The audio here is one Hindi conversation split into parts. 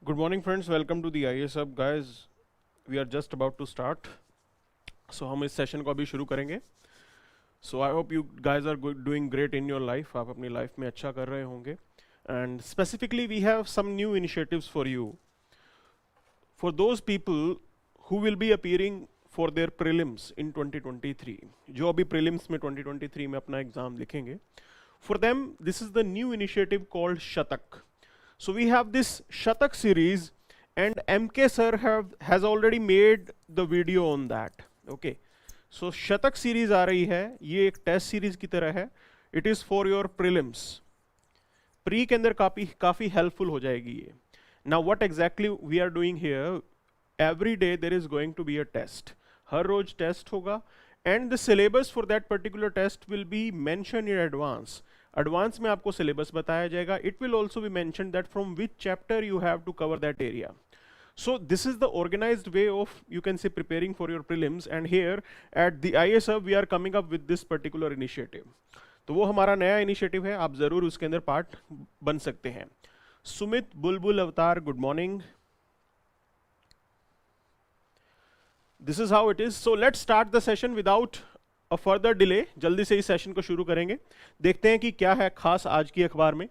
Good morning, friends. Welcome to the IAS Hub, guys. We are just about to start. So हम इस सेशन को अभी शुरू करेंगे. So I hope you guys are doing great in your life. आप अपनी लाइफ में अच्छा कर रहे होंगे. And specifically, we have some new initiatives for you. For those people who will be appearing for their prelims in 2023, जो अभी prelims में 2023 में अपना एग्जाम लिखेंगे. For them, this is the new initiative called Shatak. So we have this Shatak series, and MK sir has already made the video on that. Okay. So Shatak series आ रही है, ये एक टेस्ट सीरीज की तरह है. It is for your prelims. Pre के अंदर काफी हेल्पफुल हो जाएगी ये. Now what exactly we are doing here? Every day there is going to be a test. हर रोज टेस्ट होगा, and the syllabus for that particular test will be mentioned in advance. Advance में आपको सिलेबस बताया जाएगा. It will also be mention that from which chapter you have to cover that area. So this is the organized way of, you can say, preparing for your prelims, and here at the IAS Hub we are coming up with this particular initiative. तो वो हमारा नया इनिशिएटिव है, आप जरूर उसके अंदर पार्ट बन सकते हैं. सुमित बुलबुल अवतार, good morning. This is how it is. So let's start the session without a further delay. जल्दी से इस सेशन को शुरू करेंगे. देखते हैं कि क्या है खास आज की अखबार में.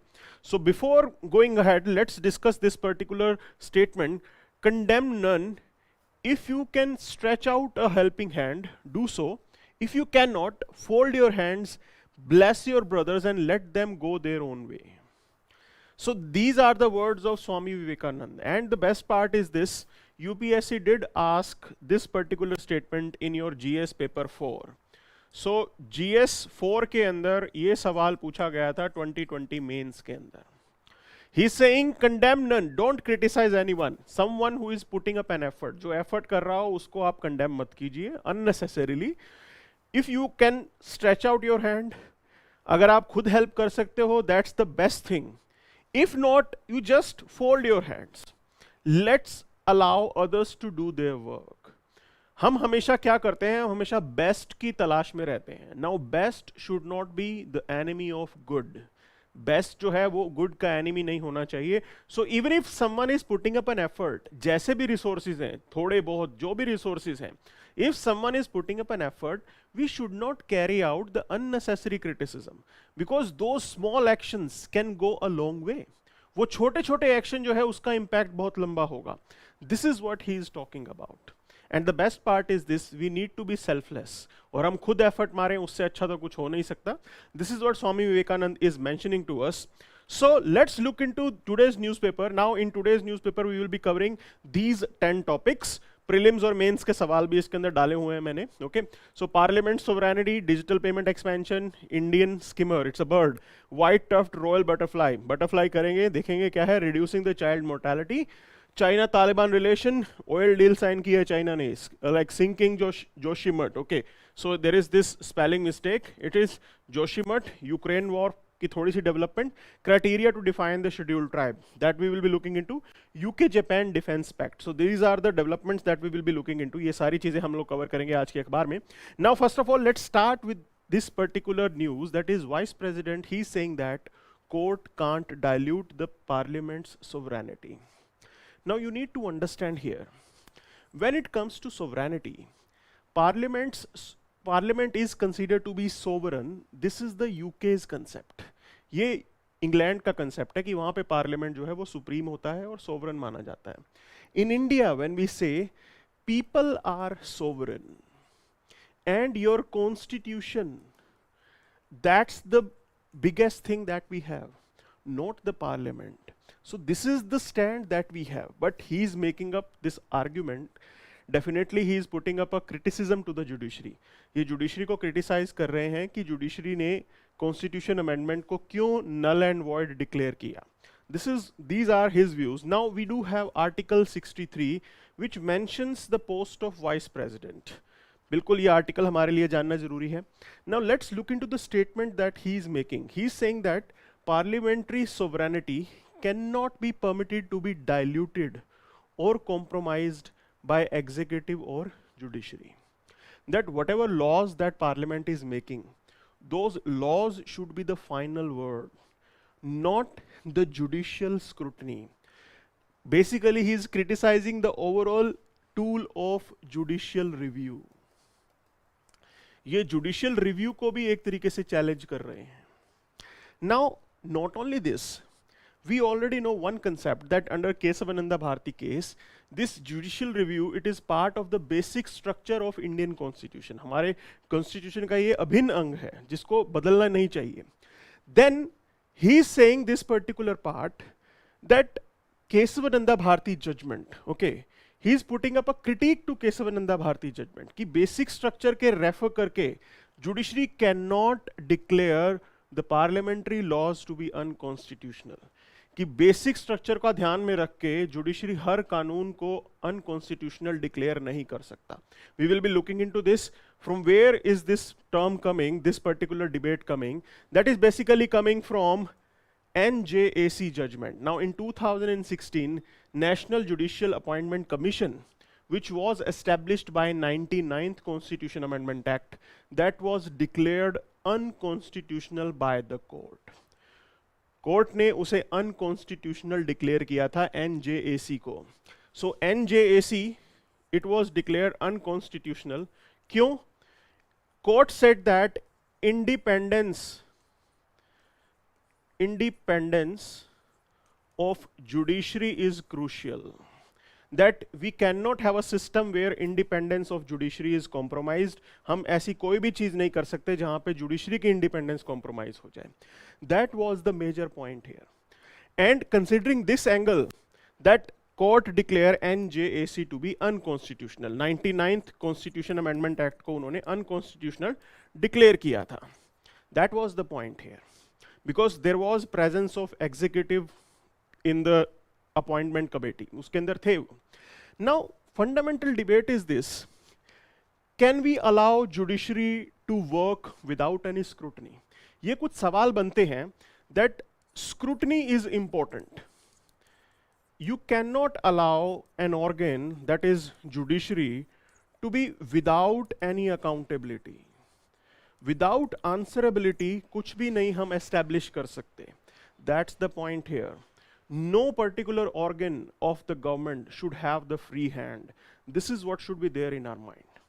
So before going ahead, let's discuss this particular statement. Condemn none. If you can stretch out a helping hand, do so. If you cannot, fold your hands, bless your brothers, and let them go their own way. So these are the words of Swami Vivekananda. And the best part is this: UPSC did ask this particular statement in your GS paper 4. So GS 4 के अंदर ये सवाल पूछा गया था 2020 मेंस के अंदर. He is saying condemn none, don't criticize anyone. Someone who is putting up an effort, जो effort कर रहा हो उसको आप condemn मत कीजिए unnecessarily. If you can stretch out your hand, अगर आप खुद help कर सकते हो, that's the best thing. If not, you just fold your hands. Let's allow others to do their work. हम हमेशा क्या करते हैं, हम हमेशा बेस्ट की तलाश में रहते हैं. Now best should not be the enemy of good. Best जो है वो गुड का एनिमी नहीं होना चाहिए. So even if someone is putting up an effort, जैसे भी रिसोर्सेज हैं, थोड़े बहुत जो भी रिसोर्सेज हैं, if someone is putting up an effort, we should not carry out the unnecessary criticism, because though small actions can go a long way. वो छोटे छोटे एक्शन जो है उसका इंपैक्ट बहुत लंबा होगा. This is what he is talking about. And the best part is this, we need to be selfless. और हम खुद एफर्ट मारें, उससे अच्छा तो कुछ हो नहीं सकता. This is what Swami Vivekananda is mentioning to us. So let's look into today's newspaper. Now in today's newspaper we will be covering these 10 topics. Prelims और मेंस के सवाल भी इसके अंदर डाले हुए हैं मैंने. Okay. So parliament sovereignty, digital payment expansion, Indian skimmer, it's a bird, white tuft royal butterfly. Butterfly करेंगे, देखेंगे क्या है. Reducing the child mortality. China Taliban relation, oil deal sign की है चाइना ने, like sinking Joshimath. Okay. So there is this spelling mistake, it is Joshimath. Ukraine war की थोड़ी सी development. Criteria to define the scheduled tribe, that we will be looking into. UK Japan defence pact. So these are the developments that we will be looking into. ये सारी चीजें हम लोग कवर करेंगे आज के अखबार में. Now first of all let's start with this particular news, that is vice president, he is saying that court can't dilute the parliament's sovereignty. Now you need to understand here, when it comes to sovereignty, parliament is considered to be sovereign. This is the UK's concept. ये इंग्लैंड का कंसेप्ट है कि वहां पे पार्लियामेंट जो है वो सुप्रीम होता है और सोवरन माना जाता है. In India when we say people are sovereign and your constitution, that's the biggest thing that we have, not the parliament. So this is the stand that we have, but he is making up this argument. Definitely he is putting up a criticism to the judiciary. ये judiciary को criticize कर रहे हैं कि judiciary ने constitution amendment को क्यों null and void declare किया. These are his views. Now we do have article 63 which mentions the post of vice president. बिल्कुल ये आर्टिकल हमारे लिए जानना जरूरी है. Now let's look into the statement that he is making. He is saying that parliamentary sovereignty can not be permitted to be diluted और कॉम्प्रोमाइज्ड बाय एग्जीक्यूटिव और judiciary. That whatever laws that parliament is making, those laws should be the final word, not the judicial scrutiny. Basically, he is criticizing the overall tool of judicial review. ये judicial review को भी एक तरीके से challenge कर रहे हैं. Now, not only this, we already know one concept that under Kesavananda Bharati case, this judicial review, it is part of the basic structure of Indian Constitution. हमारे Constitution का ये अभिन्न अंग है जिसको बदलना नहीं चाहिए. Then he is saying this particular part that Kesavananda Bharati judgment, okay, he is putting up a critique to Kesavananda Bharati judgment कि basic structure के refer करके judiciary cannot declare the parliamentary laws to be unconstitutional. कि बेसिक स्ट्रक्चर का ध्यान में रख के जुडिशरी हर कानून को अनकॉन्स्टिट्यूशनल डिक्लेयर नहीं कर सकता. We will be looking into this. From where is this term coming, this particular debate coming? That is basically coming from NJAC judgment. Now in 2016, National Judicial Appointment Commission, which was established by 99th Constitution Amendment Act, that was declared unconstitutional by the court. Court ने उसे अनकॉन्स्टिट्यूशनल डिक्लेयर किया था NJAC को. So NJAC it was declared unconstitutional. क्यों? Court said that independence of judiciary is crucial, that we cannot have a system where independence of judiciary is compromised. हम ऐसी कोई भी चीज नहीं कर सकते जहां पे judiciary की independence compromise हो जाए. That was the major point here. And considering this angle, that court declare NJAC to be unconstitutional. 99th Constitution Amendment Act को उन्होंने unconstitutional declare किया था. That was the point here. Because there was presence of executive in the appointment committee. उसके अंदर थे. Now, fundamental debate is this: can we allow judiciary to work without any scrutiny? ये कुछ सवाल बनते हैं. That scrutiny is important. You cannot allow an organ that is judiciary to be without any accountability. Without answerability, कुछ भी नहीं हम establish कर सकते. That's the point here. No particular organ of the government should have the free hand. This is what should be there in our mind.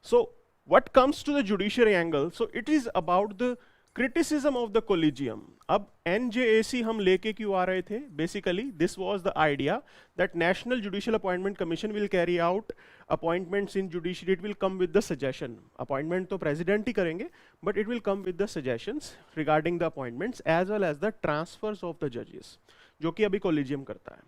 So, what comes to the judiciary angle? So, it is about the criticism of the collegium. अब NJAC हम लेके क्यों आ रहे थे? Basically, this was the idea that National Judicial Appointment Commission will carry out appointments in judiciary. It will come with the suggestion. Appointment तो president ही करेंगे, but it will come with the suggestions regarding the appointments as well as the transfers of the judges, जो कि अभी collegium करता है.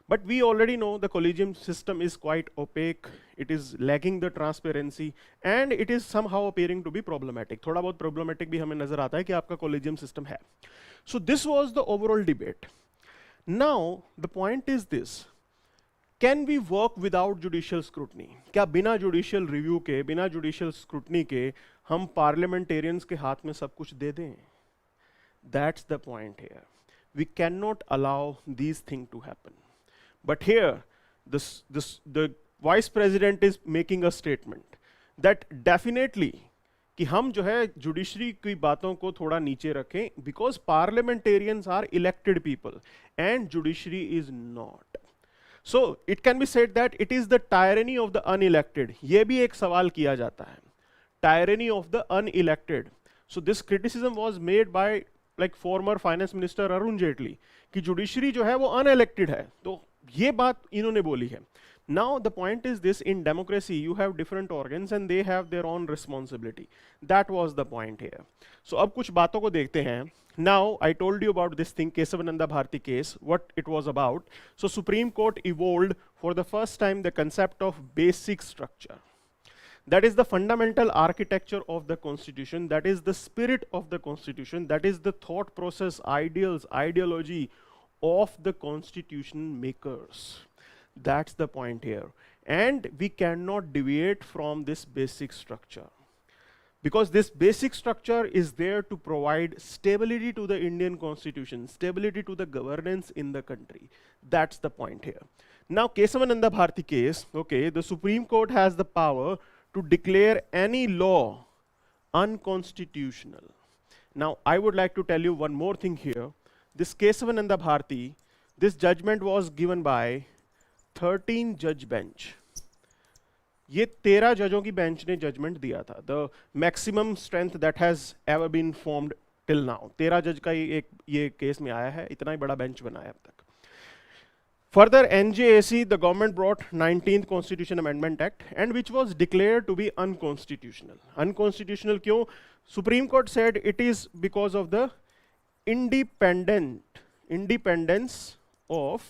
But we already know the collegium system is quite opaque, it is lacking the transparency, and it is somehow appearing to be problematic. थोड़ा बहुत problematic भी हमें नजर आता है कि आपका collegium system है. So this was the overall debate. Now the point is this: can we work without judicial scrutiny? क्या बिना judicial review के, बिना judicial scrutiny के हम parliamentarians के हाथ में सब कुछ दे दें? That's the point here. We cannot allow these things to happen. But here, the vice president is making a statement that definitely कि हम जो है judiciary की बातों को थोड़ा नीचे रखें, because parliamentarians are elected people and judiciary is not. So it can be said that it is the tyranny of the unelected. ये भी एक सवाल किया जाता है. Tyranny of the unelected. So this criticism was made by like former finance minister Arun Jaitley कि judiciary जो है वो unelected है. तो ये बात इन्होंने बोली है. Now the point is this: in democracy you have different organs and they have their own responsibility. That was the point here. So अब कुछ बातों को देखते हैं. Now I told you about this thing, Kesavananda Bharati case, what it was about. So Supreme Court evolved for the first time the concept of basic structure. That is the fundamental architecture of the Constitution. That is the spirit of the Constitution. That is the thought process, ideals, ideology of the Constitution makers. That's the point here. And we cannot deviate from this basic structure. Because this basic structure is there to provide stability to the Indian Constitution, stability to the governance in the country. That's the point here. Now, Kesavananda Bharati case, okay, the Supreme Court has the power to declare any law unconstitutional. Now, I would like to tell you one more thing here. This Kesavananda Bharati, this judgment was given by 13 जज बेंच, ये 13 जजों की बेंच ने जजमेंट दिया था, the maximum strength that has ever been formed till now. 13 जज का ये केस में आया है, इतना ही बड़ा बेंच बना है अब तक। Further, NJAC, the government brought 19th Constitution Amendment Act, and which was declared to be unconstitutional. Unconstitutional क्यों? Supreme Court said it is because of the independence of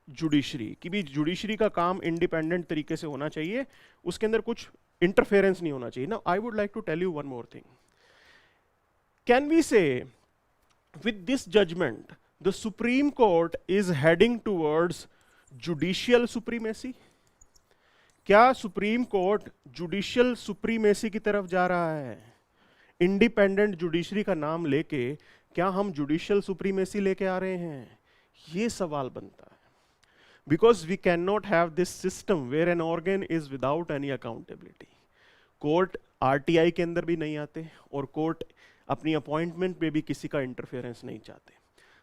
judiciary, कि भी judiciary का काम independent तरीके से होना चाहिए, उसके अंदर कुछ interference नहीं होना चाहिए. Now, I would like to tell you one more thing. Can we say, with this judgment, the Supreme Court is heading towards judicial supremacy? क्या सुप्रीम कोर्ट जुडिशियल सुप्रीमेसी की तरफ जा रहा है? इंडिपेंडेंट जुडिशरी का नाम लेके क्या हम जुडिशियल सुप्रीमेसी लेके आ रहे हैं? ये सवाल बनता है. Because we can not have this system where an organ is without any accountability. Court RTI के अंदर भी नहीं आते और कोर्ट अपनी अपॉइंटमेंट में भी किसी का इंटरफेरेंस नहीं चाहते.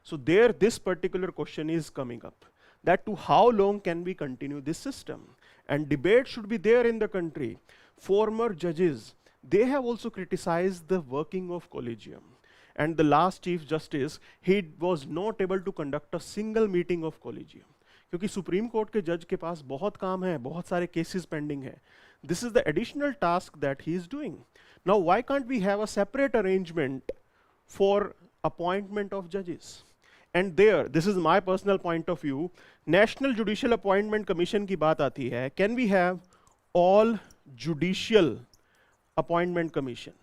So there this particular question is coming up, that to how long can we continue this system, and debate should be there in the country. Former judges, they have also criticized the working of collegium, and the last chief justice, he was not able to conduct a single meeting of collegium, क्योंकि सुप्रीम कोर्ट के जज के पास बहुत काम है, बहुत सारे केसेस पेंडिंग है. This is the additional task that he is doing. Now why can't we have a separate arrangement for appointment of judges? And there, this is my personal point of view, National Judicial Appointment Commission की बात आती है. Can we have all judicial appointment commission?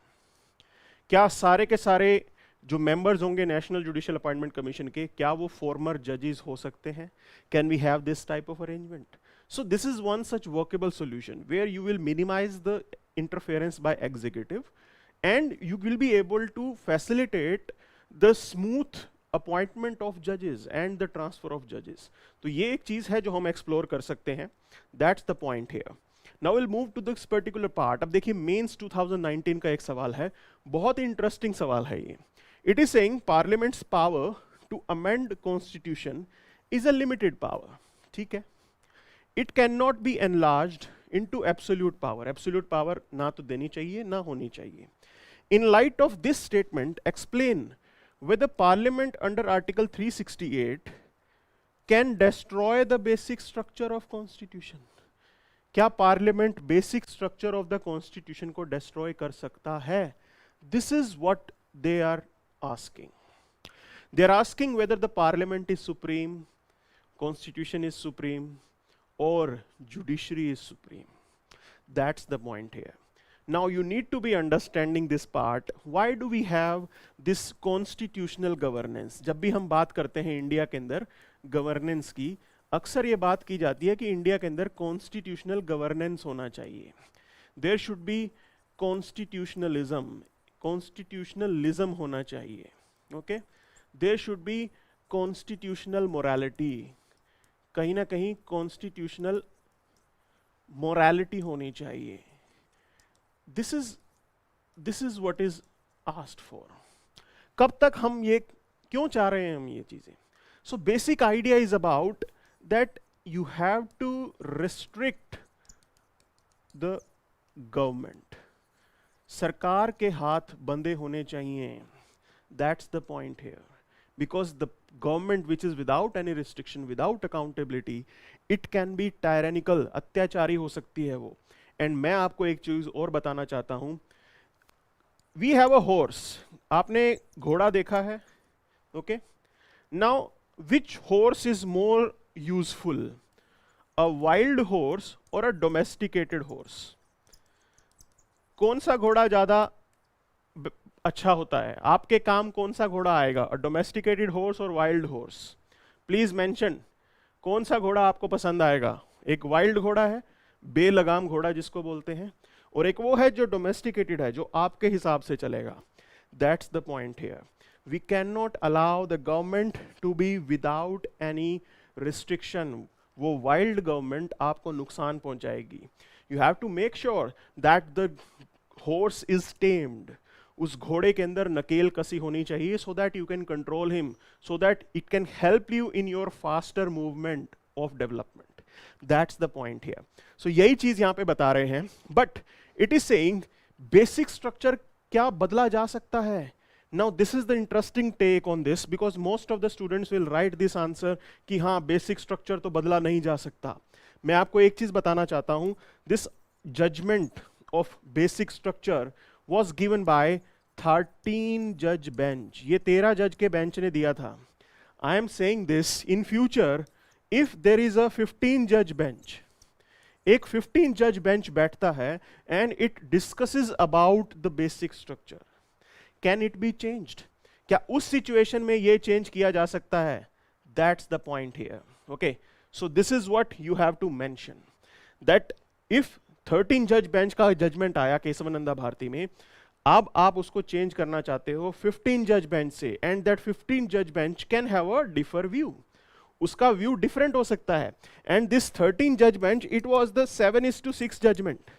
क्या सारे के सारे जो members होंगे National Judicial Appointment Commission के, क्या वो former judges हो सकते हैं? Can we have this type of arrangement? So this is one such workable solution where you will minimize the interference by executive, and you will be able to facilitate the smooth appointment of जजेस एंड द ट्रांसफर ऑफ जजेस. तो ये एक चीज है जो हम एक्सप्लोर कर सकते हैं. That's the point here. Now will move to this particular part. अब देखिए मेंस 2019 का एक सवाल है, बहुत ही इंटरेस्टिंग सवाल है ये. It is saying parliament's power to amend constitution is a limited power. ठीक है, it can not be enlarged into absolute power. Absolute power ना तो देनी चाहिए ना होनी चाहिए. In light of this statement explain whether Parliament under Article 368 can destroy the basic structure of Constitution. क्या Parliament basic structure of the Constitution को destroy कर सकता है? This is what they are asking. They are asking whether the Parliament is supreme, Constitution is supreme, or judiciary is supreme. That's the point here. Now you need to be understanding this part. Why do we have this constitutional governance? जब भी हम बात करते हैं इंडिया के अंदर गवर्नेंस की, अक्सर ये बात की जाती है कि इंडिया के अंदर कॉन्स्टिट्यूशनल गवर्नेंस होना चाहिए. देयर शुड बी कॉन्स्टिट्यूशनलिज्म होना चाहिए. Okay, there should be constitutional morality, कहीं ना कहीं कॉन्स्टिट्यूशनल मोरालिटी होनी चाहिए. This is what is asked for. कब तक हम ये क्यों चाह रहे हैं हम ये चीजें? So basic idea is about that you have to restrict the government. सरकार के हाथ बंधे होने चाहिए. That's the point here. Because the government which is without any restriction, without accountability, it can be tyrannical. अत्याचारी हो सकती है वो. एंड मैं आपको एक चीज और बताना चाहता हूं. We have a horse. आपने घोड़ा देखा है? Okay, now which horse is more useful, a wild horse और अ डोमेस्टिकेटेड हॉर्स? कौन सा घोड़ा ज्यादा अच्छा होता है? आपके काम कौन सा घोड़ा आएगा, अ डोमेस्टिकेटेड हॉर्स और वाइल्ड हॉर्स? प्लीज मेंशन कौन सा घोड़ा आपको पसंद आएगा. एक वाइल्ड घोड़ा है, बेलगाम घोड़ा जिसको बोलते हैं, और एक वो है जो डोमेस्टिकेटेड है, जो आपके हिसाब से चलेगा. That's the point here. We can not allow the government to be without any restriction. वो वाइल्ड गवर्नमेंट आपको नुकसान पहुंचाएगी. You have to make sure that the horse is tamed. उस घोड़े के अंदर नकेल कसी होनी चाहिए, so that you can control him, so that it can help you in your faster movement of development. That's the point here. So यही चीज यहां पे बता रहे हैं, but it is saying basic structure क्या बदला जा सकता है. Now this is the interesting take on this because most of the students will write this answer कि हाँ basic structure तो बदला नहीं जा सकता. मैं आपको एक चीज बताना चाहता हूँ, this judgment of basic structure was given by 13 judge bench. ये 13 जज के बेंच ने दिया था. I am saying this in future if there is a 15 judge bench, एक 15 जज बेंच बैठता है and it discusses about the basic structure. Can it be changed? क्या उस सिचुएशन में ये चेंज किया जा सकता है? That's the point here. Okay. So this is what you have to mention. That if 13 जज बेंच का जजमेंट आया केशवानंदा भारती में, अब आप उसको चेंज करना चाहते हो 15 जज बेंच से, and that 15 जज bench can have a differ view. उसका व्यू डिफरेंट हो सकता है. And this 13 जज bench, it was the 7:6 judgment.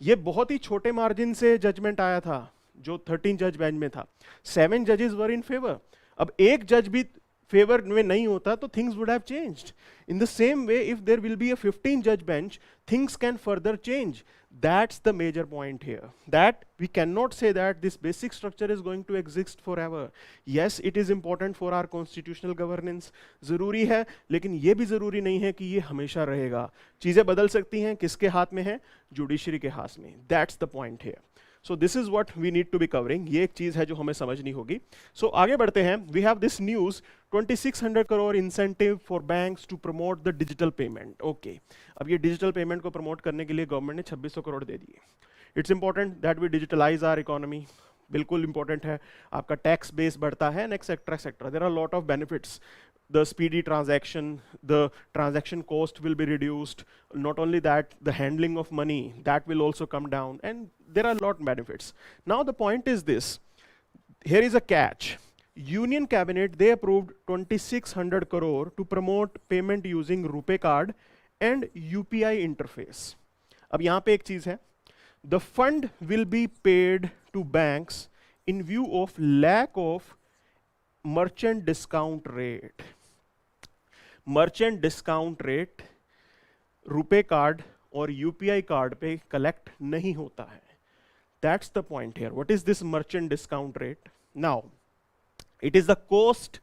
ये बहुत ही छोटे मार्जिन से जजमेंट आया था जो 13 जज बेंच में था. 7 जजेस वर इन फेवर. अब एक जज भी फेवर में नहीं होता तो things would have changed. In the same way if there will be a 15 जज bench, things can further change. That's the major point here, that we cannot say that this basic structure is going to exist forever. Yes, it is important for our constitutional governance, जरूरी है, लेकिन ये भी जरूरी नहीं है कि ये हमेशा रहेगा. चीजें बदल सकती हैं. किसके हाथ में है? जुडिशरी के हाथ में. That's the point here. So this is what we need to be covering. ये एक चीज है जो हमें समझनी होगी. So आगे बढ़ते हैं. We have this news, 2600 crore incentive for banks to promote the digital payment. Okay. अब ये digital payment को promote करने के लिए गवर्नमेंट ने 2600 करोड़ दे दिए. It's important that we digitalize our economy. बिल्कुल important है. आपका tax base बढ़ता है and etc. etc. There are a lot of benefits. The speedy transaction, the transaction cost will be reduced. Not only that, the handling of money, that will also come down, and there are a lot of benefits. Now the point is this, here is a catch. Union Cabinet, they approved 2600 crore to promote payment using RuPay card and UPI interface. अब यहाँ पे एक चीज है, the fund will be paid to banks in view of lack of merchant discount rate. Merchant discount rate RuPay card और यूपीआई कार्ड पे कलेक्ट नहीं होता है. That's the point here. What is this merchant discount rate? Now it is the cost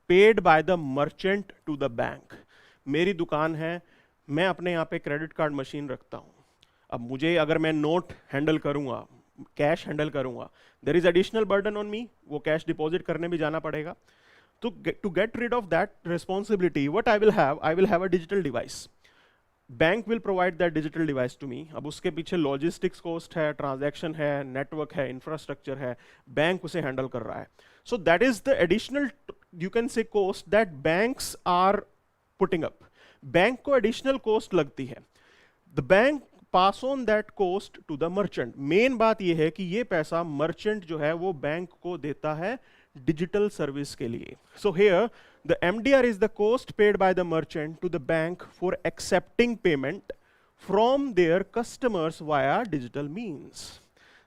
paid by the merchant to the bank. मेरी दुकान है, मैं अपने यहाँ पे क्रेडिट कार्ड मशीन रखता हूँ. अब मुझे अगर मैं नोट हैंडल करूंगा, कैश हैंडल करूंगा, there is additional burden on me. वो कैश डिपॉजिट करने भी जाना पड़ेगा. To get rid of that responsibility, what I will have a digital device. Bank will provide that digital device to me. अब उसके पीछे logistics cost है, transaction है, network है, infrastructure है, bank उसे handle कर रहा है. So that is the additional, you can say, cost that banks are putting up. Bank को additional cost लगती है. The bank pass on that cost to the merchant. Main बात ये है कि ये पैसा merchant जो है वो बैंक को देता है digital service के लिए. So here the MDR is the cost paid by the merchant to the bank for accepting payment from their customers via digital means.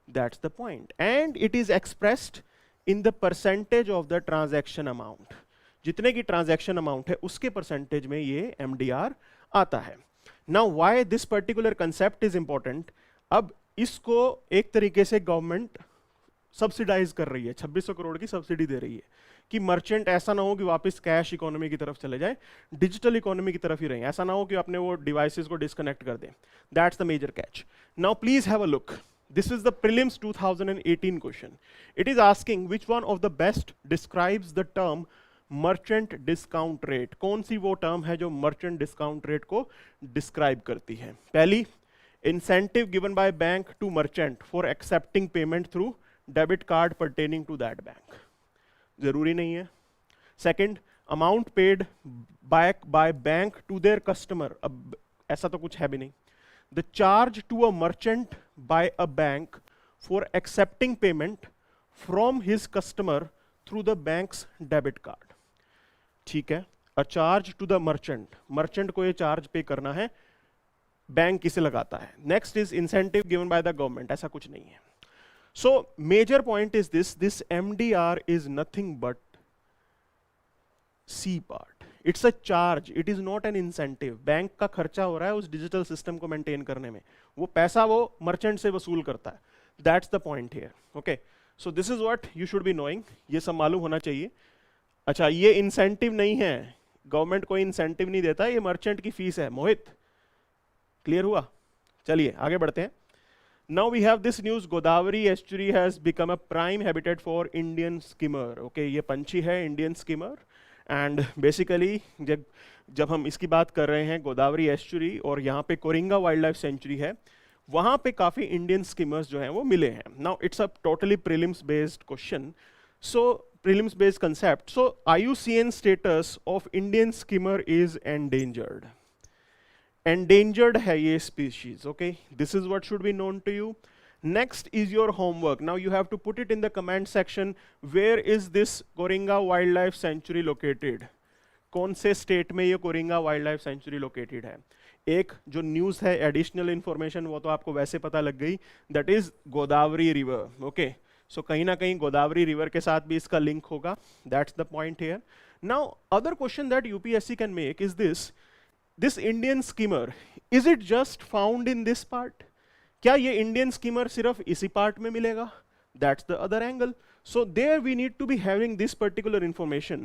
That's the point. And it is expressed in the percentage of the transaction amount. जितने की transaction amount है उसके percentage में ये MDR आता है. Now why this particular concept is important? अब इसको एक तरीके से गवर्नमेंट सब्सिडाइज कर रही है, 2600 करोड़ की सब्सिडी दे रही है कि मर्चेंट ऐसा ना हो कि वापस कैश इकोनॉमी की तरफ चले जाए, डिजिटल इकोनॉमी की तरफ ही रहे. ऐसा ना हो कि अपने वो डिवाइसेस को डिस्कनेक्ट कर दें. That's the major catch. Now please have a look. This is the prelims 2018 question. It is asking which one of the best describes the term merchant discount rate. कौन सी वो टर्म है जो मर्चेंट डिस्काउंट रेट को डिस्क्राइब करती है? पहली, incentive given by bank to merchant for accepting payment through debit card pertaining to that bank. जरूरी नहीं है. Second, amount paid bye bank to their customer. अब ऐसा तो कुछ है भी नहीं. The charge to a merchant by a bank for accepting payment from his customer through the bank's debit card. ठीक है, a charge to the merchant. Merchant को ये चार्ज पे करना है, बैंक किसे लगाता है. Next is incentive given by the government. ऐसा कुछ नहीं है. So major point is this MDR is nothing but C part. It's a charge, it is not N incentive. Bank का खर्चा हो रहा है उस डिजिटल सिस्टम को मेंटेन करने में, वो पैसा वो मर्चेंट से वसूल करता है। That's the point here. Okay, so this is what you should be knowing, ये सब मालूम होना चाहिए। अच्छा, ये इंसेंटिव नहीं है, गवर्नमेंट कोई इंसेंटिव नहीं देता, ये मर्चेंट की फीस है। मोहित, क्लियर हुआ? चलिए आगे बढ़ते हैं। Now we have this news, Godavari estuary has become a prime habitat for Indian skimmer. Okay, ये पंछी है Indian skimmer, and basically जब हम इसकी बात कर रहे हैं गोदावरी एस्चुरी, और यहाँ पे कोरिंगा वाइल्ड लाइफ सेंचुरी है, वहाँ पे काफ़ी इंडियन स्किमर्स जो हैं वो मिले हैं। Now it's a totally prelims based question, so prelims based concept. So IUCN status of Indian skimmer is endangered. Endangered है ये species. Okay, this is what should be known to you. Next is your homework. Now you have to put it in the comment section. Where is this Koringa Wildlife Sanctuary located? कौन से स्टेट में ये Coringa wild life sanctuary located है? एक जो न्यूज़ है, एडिशनल इंफॉर्मेशन, वो तो आपको वैसे पता लग गई, that is Godavari river. Okay, so कहीं ना कहीं गोदावरी रिवर के साथ भी इसका लिंक होगा। That's the point here. Now other question that UPSC can make is this Indian schemer, is it just found in this part? क्या ये इंडियन स्कीमर सिर्फ इसी पार्ट में मिलेगा? That's the other angle. So there we need to be having this particular information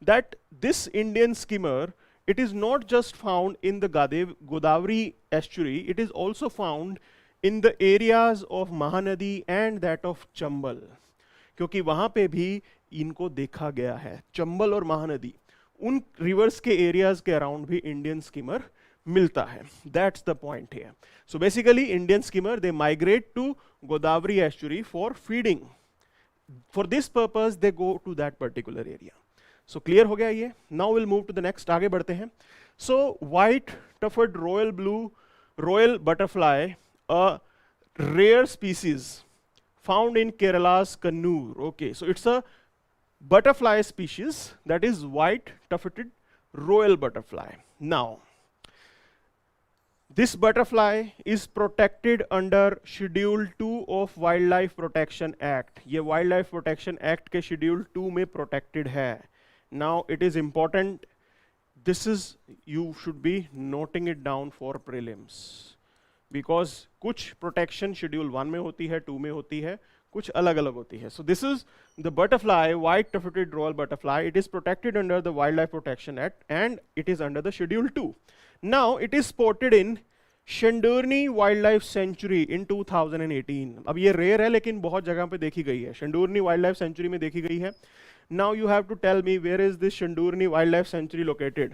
that this Indian skimmer, it is not just found in the Godavari estuary, it is also found in the areas of Mahanadi and that of Chambal. क्योंकि वहाँ पे भी इनको देखा गया है, चंबल और महानदी, उन रिवर्स के एरियाज के अराउंड भी इंडियन स्कीमर मिलता है। That's the point here. So basically Indian skimmer, they migrate to Godavari estuary for feeding. For this purpose they go to that particular area. So clear हो गया ये? Now we'll move to the next, आगे बढ़ते हैं। So white tufted royal blue royal butterfly, a rare species found in Kerala's Kannur. Okay, so it's a butterfly species that is white tufted royal butterfly. Now this butterfly is protected under Schedule 2 of Wildlife Protection Act. ये Wildlife Protection Act के Schedule 2 में protected है. Now it is important, this is, you should be noting it down for prelims, because कुछ protection Schedule 1 में होती है, 2 में होती है, कुछ अलग अलग होती है. So this is the butterfly, white tufted royal butterfly. It is protected under the Wildlife Protection Act and it is under the Schedule 2. Now it is spotted in Shandurni Wildlife Sanctuary in 2018. अब ये rare है लेकिन बहुत जगह पे देखी गई है, Shandurni Wildlife Sanctuary में देखी गई है. Now you have to tell me where is this Shandurni Wildlife Sanctuary located.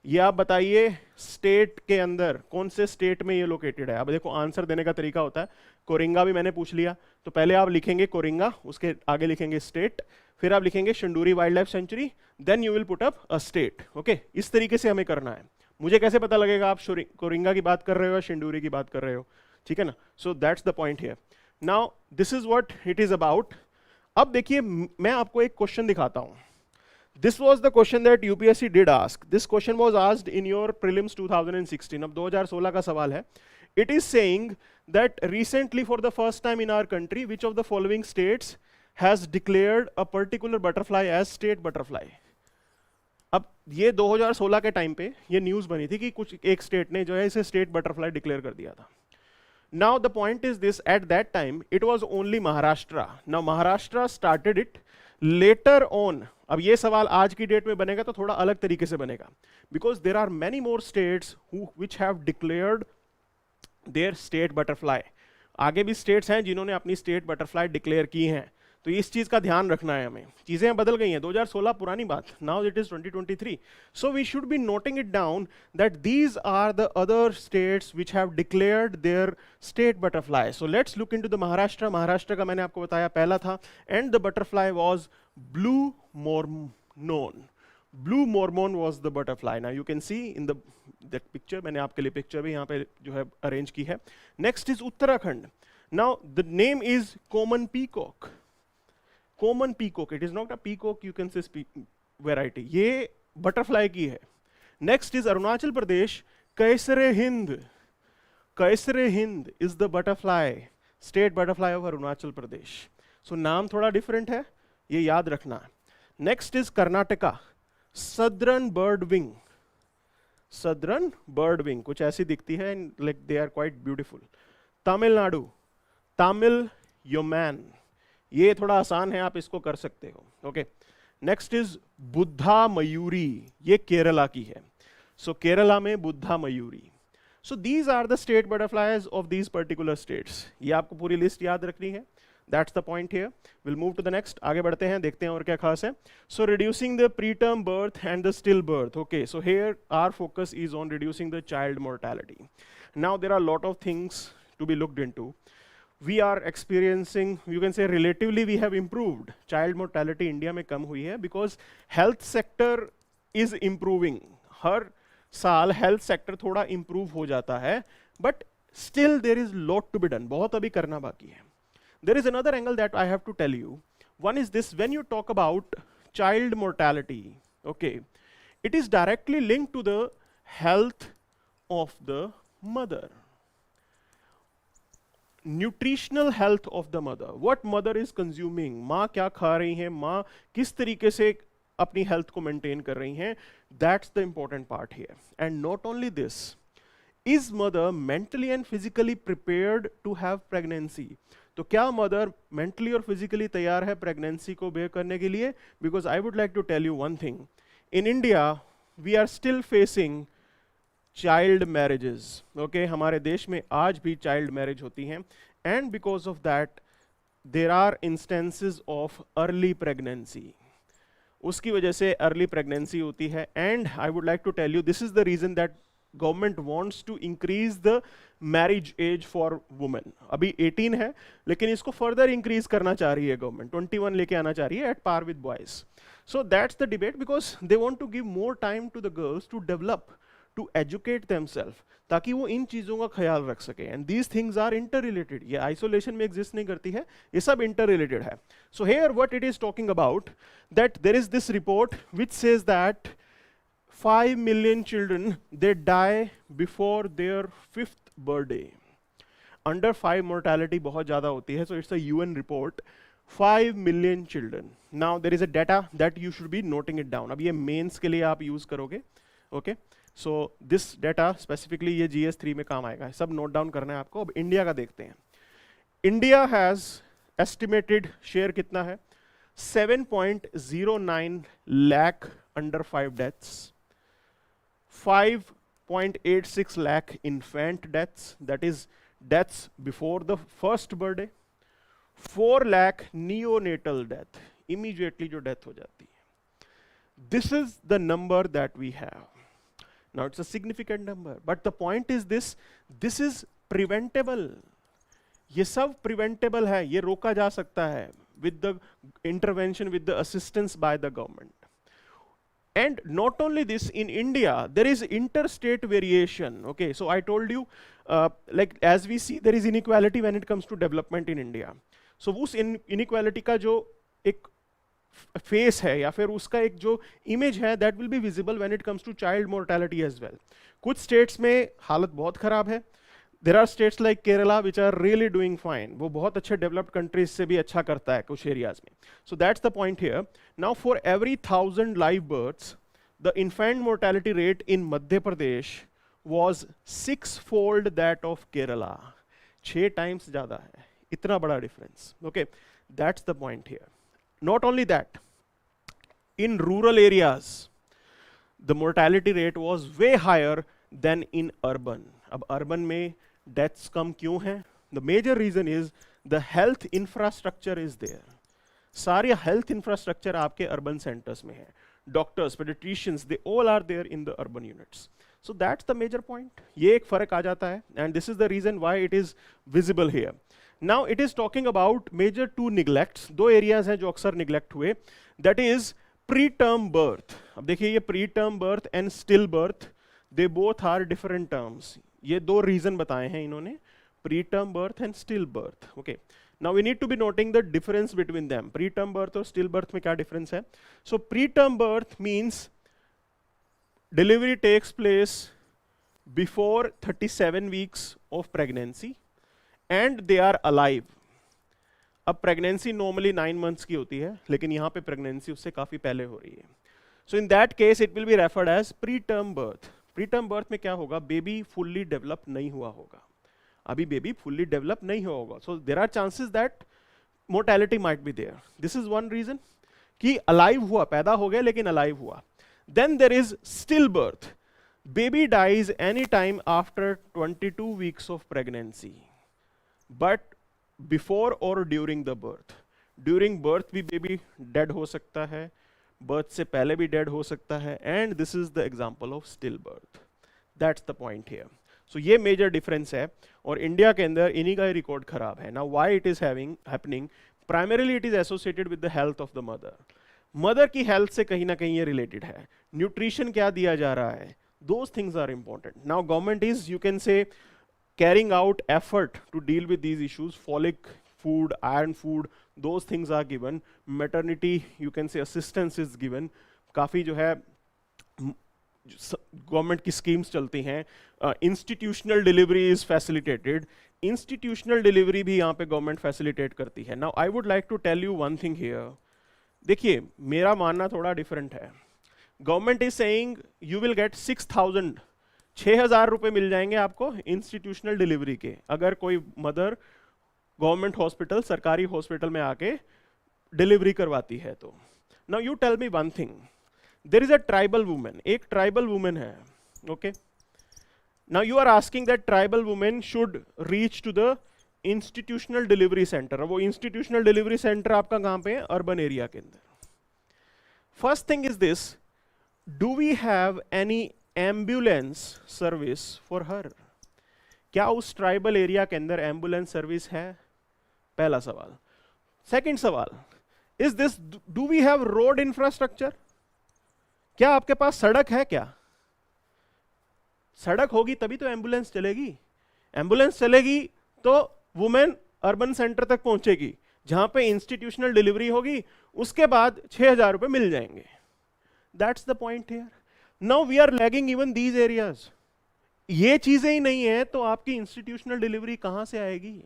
ये आप बताइए स्टेट के अंदर, कौन से स्टेट में ये लोकेटेड है? अब देखो आंसर देने का तरीका होता है, कोरिंगा भी मैंने पूछ लिया, तो पहले आप लिखेंगे कोरिंगा, उसके आगे लिखेंगे स्टेट, फिर आप लिखेंगे Shenduruny wildlife sanctuary, then you will put up a state. Okay, इस तरीके से हमें करना है. मुझे कैसे पता लगेगा आप कोरिंगा की बात कर रहे हो या शंडूरी की बात कर रहे हो? ठीक है ना. सो that's the point here. Now this is what it is about. अब देखिए मैं आपको एक क्वेश्चन दिखाता हूं. This was the question that UPSC did ask. This question was asked in your prelims 2016. अब 2016 का सवाल है. It is saying that recently for the first time in our country, which of the following states has declared a particular butterfly as state butterfly? अब ये 2016 के टाइम पे ये न्यूज बनी थी कि कुछ एक स्टेट ने जो है इसे स्टेट बटरफ्लाई डिक्लेयर कर दिया था. Now the point is this, at that time it was only Maharashtra. Now Maharashtra started it. Later on, अब ये सवाल आज की डेट में बनेगा तो थोड़ा अलग तरीके से बनेगा, because there are many more states which have declared their state butterfly. आगे भी states हैं जिन्होंने अपनी state butterfly declare की हैं, तो इस चीज का ध्यान रखना है हमें. चीजें बदल गई हैं, 2016 पुरानी बात, now it is 2023. So we should be noting it down that these are the other states which have declared their state butterfly. So let's look into the Maharashtra. Maharashtra का मैंने आपको बताया पहला था, and the butterfly was blue mormon. Blue mormon was the butterfly. Now you can see in that picture, मैंने आपके लिए picture भी यहाँ पे जो है arrange की है. Next is Uttarakhand. Now the name is common peacock. Common peacock. It is not a peacock, you can say variety. ये butterfly की है. Next is Arunachal Pradesh. Kaisare Hind. Kaisare Hind is the butterfly, state butterfly of Arunachal Pradesh. So नाम थोड़ा different है, ये याद रखना. Next is Karnataka. Southern birdwing, southern birdwing कुछ ऐसी दिखती है, like they are quite beautiful. Tamil Nadu, Tamil yeoman, ये थोड़ा आसान है, आप इसको कर सकते हो। Okay, next is Buddha Mayuri, ये केरला की है। सो केरला में Buddha Mayuri. So these are the state butterflies of these particular states. ये आपको पूरी लिस्ट याद रखनी है। That's the point here. Will move to the next, आगे बढ़ते हैं, देखते हैं और क्या खास है। So reducing the preterm birth and the stillbirth. Okay, so here our focus is on reducing the child mortality. Now there are lot of things to be looked into. We are experiencing, you can say relatively we have improved. Child mortality India में कम हुई है because health sector is improving. हर साल health sector थोड़ा improve हो जाता है, but still there is lot to be done. बहुत अभी करना बाकी है. There is another angle that I have to tell you. One is this: when you talk about child mortality, okay, it is directly linked to the health of the mother. Nutritional health of the mother, what mother is consuming, माँ क्या खा रही हैं, माँ किस तरीके से अपनी हेल्थ को मेंटेन कर रही हैं, that's the important part here. And not only this, is mother mentally and physically prepared to have pregnancy. तो क्या मदर मेंटली और फिजिकली तैयार है प्रेगनेंसी को बेयर करने के लिए? Because I would like to tell you one thing, in India we are still facing child marriages. Okay, हमारे देश में आज भी चाइल्ड मैरिज होती हैं, and because of that there are instances of early pregnancy. उसकी वजह से अर्ली प्रेगनेंसी होती है, and I would like to tell you this is the reason that government wants to increase the marriage age for women. अभी 18 है, लेकिन इसको फर्दर इंक्रीज करना चाह रही है गवर्नमेंट, 21 लेके आना चाह रही है at par with boys. So that's the debate, because they want to give more time to the girls to develop, to educate themselves, ताकि वो इन चीजों का ख्याल रख सके। And these things are inter related, ये आइसोलेशन में एग्जिस्ट नहीं करती है, ये सब इंटर रिलेटेड है। So here what it is talking about, that there is this report which says that 5 million children they die before their 5th birthday. Under 5 mortality बहुत ज़्यादा होती है, so it's a UN report. 5 million children. Now there is a data that you should be noting it down. अब ये मेंस के लिए आप यूज करोगे, okay? So this data specifically ये GS3 में काम आएगा, सब नोट डाउन करना है आपको। अब इंडिया का देखते हैं। इंडिया हैज एस्टिमेटेड शेयर कितना है? 7.09 lakh under 5 deaths, 5.86 lakh infant deaths, that is deaths before the first birthday, 4 lakh neonatal death, immediately जो death हो जाती है. This is the number that we have. Now it's a significant number, but the point is this is preventable. ये सब preventable है, ये रोका जा सकता है with the intervention, with the assistance by the government. And not only this, in India there is interstate variation. Okay, so I told you like as we see there is inequality when it comes to development in India. So उस inequality का जो एक फेस है या फिर उसका एक जो इमेज है, that will be visible when it comes to child mortality as well. कुछ states में हालत बहुत खराब है. There are states like Kerala which are really doing fine. वो बहुत अच्छे developed countries से भी अच्छा करता है कुछ areas में. So that's the point here. Now for every 1,000 live births, the infant mortality rate in Madhya Pradesh was 6-fold that of Kerala. 6 times ज़्यादा है. इतना बड़ा difference. Okay, that's the point here. Not only that, in rural areas, the mortality rate was way higher than in urban. अब urban में deaths कम क्यों हैं? The major reason is the health infrastructure is there. सारे health infrastructure आपके urban centers में है. Doctors, pediatricians, they all are there in the urban units. So that's the major point. ये एक फर्क आ जाता है, and this is the reason why it is visible here. Now it is talking about major 2 neglects. 2 areas हैं जो अक्सर neglect हुए. That is preterm birth. अब देखिए ये preterm birth and stillbirth, they both are different terms. ये 2 reason बताए हैं इन्होंने, preterm birth and stillbirth. Okay. Now we need to be noting the difference between them. Preterm birth और stillbirth में क्या difference है? So preterm birth means delivery takes place before 37 weeks of pregnancy and they are alive. अब pregnancy normally 9 months की होती है, लेकिन यहाँ पे pregnancy उससे काफी पहले हो रही है. So in that case it will be referred as preterm birth. Preterm birth में क्या होगा, बेबी फुल्ली डेवलप नहीं हुआ होगा, अभी बेबी फुल्ली डेवलप नहीं हुआ होगा, so there are chances that mortality might be there. This is one reason कि अलाइव हुआ, पैदा हो गया लेकिन अलाइव हुआ। Then there is stillbirth, baby dies any time after 22 weeks of pregnancy but before और during the birth. During birth भी बेबी डेड हो सकता है, बर्थ से पहले भी डेड हो सकता है, and this is the example of stillbirth. That's the point here. So ये मेजर डिफरेंस है, और इंडिया के अंदर इन्हीं का रिकॉर्ड खराब है। Now why it is happening, primarily it is associated with the health of the mother. Mother की हेल्थ से कहीं ना कहीं ये रिलेटेड है। न्यूट्रिशन क्या दिया जा रहा है, those things are important. Now government is, you can say, carrying out effort to deal with these issues. Folic food, iron food, those things are given. Maternity, you can say, assistance is given. काफ़ी जो है गवर्नमेंट की स्कीम्स चलती हैं। Institutional delivery is facilitated, institutional delivery भी यहाँ पे गवर्नमेंट फैसिलिटेट करती है। Now I would like to tell you one thing here. देखिए, मेरा मानना थोड़ा डिफरेंट है। Government is saying you will get 6,000 रुपए मिल जाएंगे आपको इंस्टीट्यूशनल डिलीवरी के, अगर कोई मदर गवर्नमेंट हॉस्पिटल, सरकारी हॉस्पिटल में आके डिलीवरी करवाती है तो। Now you tell me one thing, there is a tribal women, एक ट्राइबल वुमेन है, okay. Now you are asking that tribal women should reach to the institutional delivery center. वो इंस्टीट्यूशनल डिलीवरी सेंटर आपका कहां पे है, अर्बन एरिया के अंदर। First thing is this, do we have any ambulance service for her? क्या उस ट्राइबल एरिया के अंदर एम्बुलेंस सर्विस है? पहला सवाल। सेकंड सवाल, is this, do we have road infrastructure? क्या आपके पास सड़क है? क्या सड़क होगी तभी तो एम्बुलेंस चलेगी। एम्बुलेंस चलेगी तो वुमेन अर्बन सेंटर तक पहुंचेगी जहां पे इंस्टीट्यूशनल डिलीवरी होगी, उसके बाद 6,000 रुपए मिल जाएंगे। That's the point here. Now we are lagging even these areas. ये चीजें ही नहीं है तो आपकी इंस्टीट्यूशनल डिलीवरी कहां से आएगी?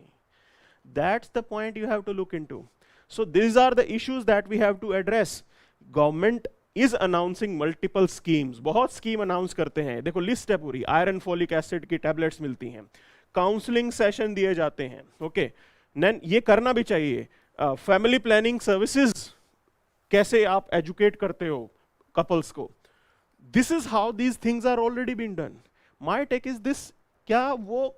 That's the point you have to look into. So this are the issues that we have to address. Government is announcing multiple schemes, बहुत स्कीम अनाउंस करते हैं। देखो लिस्ट है पूरी, आयरन फॉलिक एसिड की टैबलेट्स मिलती हैं, काउंसलिंग सेशन दिए जाते हैं, ओके। ये करना भी चाहिए। फैमिली प्लानिंग सर्विसेज, कैसे आप एजुकेट करते हो कपल्स को, this is how these things are already been done. My take is this, क्या वो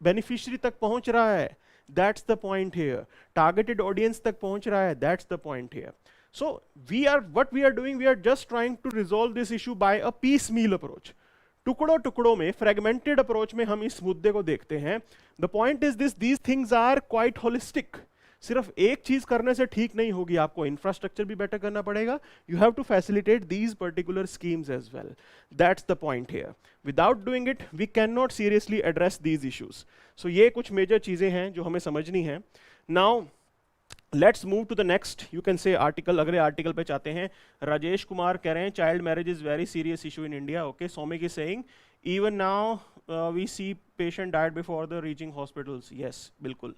बेनिफिशियरी तक पहुंच रहा है? That's the point here. Targeted audience तक पहुंच रहा है? That's the point here. So what we are doing, we are just trying to resolve this issue by a piecemeal approach. टुकड़ों टुकड़ों में, fragmented approach में हम इस मुद्दे को देखते हैं। The point is this, these things are quite holistic. सिर्फ एक चीज करने से ठीक नहीं होगी, आपको इंफ्रास्ट्रक्चर भी बेटर करना पड़ेगा। You have to facilitate these particular schemes as well. That's the point here. Without doing it, we cannot seriously address these issues. So ये कुछ major चीजें हैं जो हमें समझनी है। Now let's move to the next, you can say article. अगले आर्टिकल पे चाहते हैं। राजेश कुमार कह रहे हैं child marriage is very serious issue in India, okay. Soumik is saying even now we see patient died before the reaching hospitals. Yes, बिल्कुल।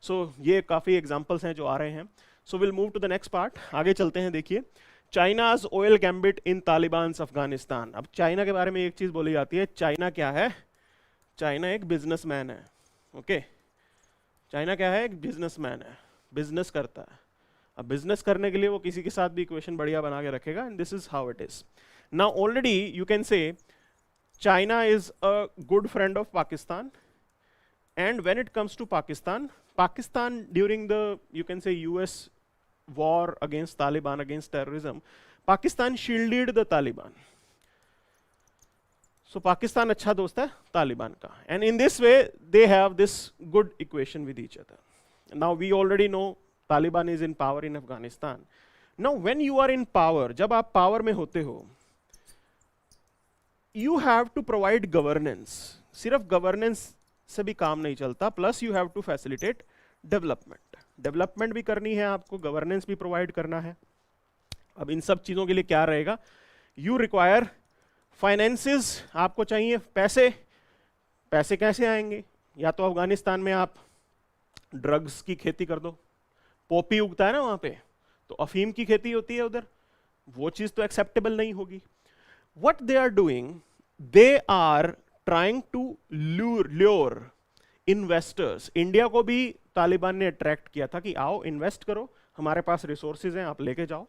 सो ये काफ़ी एग्जाम्पल्स हैं जो आ रहे हैं। So will move to the next part, आगे चलते हैं। देखिए, China's oil gambit in Taliban Afghanistan. अब चाइना के बारे में एक चीज़ बोली जाती है, चाइना क्या है? चाइना एक बिजनेसमैन है, ओके। चाइना क्या है? एक बिजनेसमैन है, बिजनेस करता है। अब बिजनेस करने के लिए वो किसी के साथ भी इक्वेशन बढ़िया बना के रखेगा, and this is how it is. Now already you can say China is a good friend of Pakistan, and when it comes to Pakistan, Pakistan during the, you can say, US war against Taliban, against terrorism, Pakistan shielded the Taliban. So Pakistan अच्छा दोस्त है तालिबान का, and in this way they have this good equation with each other. Now we already know Taliban is in power in Afghanistan. Now when you are in power, जब आप power में होते हो, you have to provide governance. सिर्फ governance से भी काम नहीं चलता, plus you have to facilitate development. Development भी करनी है आपको, governance भी provide करना है। अब इन सब चीज़ों के लिए क्या रहेगा? You require finances, आपको चाहिए पैसे। पैसे कैसे आएंगे? या तो अफगानिस्तान में आप ड्रग्स की खेती कर दो, पॉपी उगता है ना वहां पे, तो अफीम की खेती होती है उधर, वो चीज तो एक्सेप्टेबल नहीं होगी. What they are doing, they are trying to lure investors. India को भी तालिबान ने अट्रैक्ट किया था कि आओ इन्वेस्ट करो, हमारे पास रिसोर्सेज हैं, आप लेके जाओ.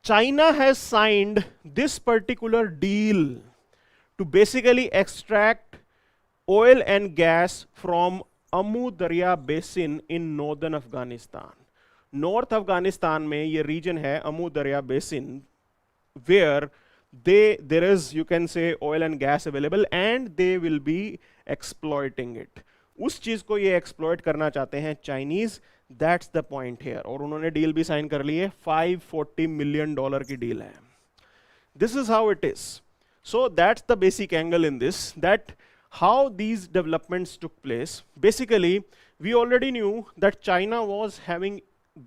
China has signed this particular deal to basically extract oil and gas from Amu Darya basin in northern Afghanistan. North Afghanistan में ये रीजन है Amu Darya basin, where there is, you can say, oil and gas available and they will be exploiting it. उस चीज को ये एक्सप्लॉइट करना चाहते हैं Chinese. That's the point here. और उन्होंने डील भी साइन कर ली है, $540 मिलियन की डील है. This is how it is. So that's the basic angle in this, that how these developments took place. Basically we already knew that China was having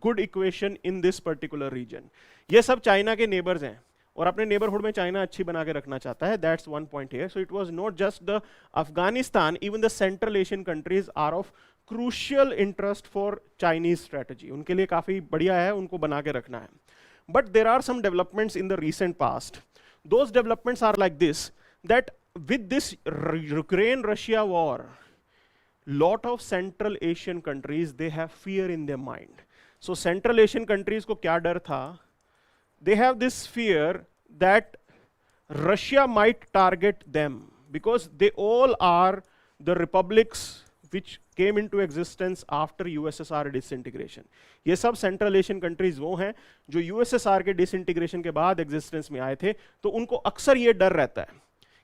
good equation in this particular region. ये सब चाइना के नेबर्स हैं और अपने नेबरहुड में चाइना अच्छी बना के रखना चाहता है. That's one point here. So it was not just the Afghanistan, even the Central Asian countries are of crucial interest for Chinese strategy. उनके लिए काफी बढ़िया है, उनको बना के रखना है. But there are some developments in the recent past. Those developments are like this, that with this Ukraine Russia war, lot of Central Asian countries, they have fear in their mind. So Central Asian countries को क्या डर था? They have this fear that Russia might target them because they all are the republics which came into existence after USSR disintegration. ये सब Central Asian countries वो हैं जो USSR के disintegration के बाद existence में आए थे. तो उनको अक्सर ये डर रहता है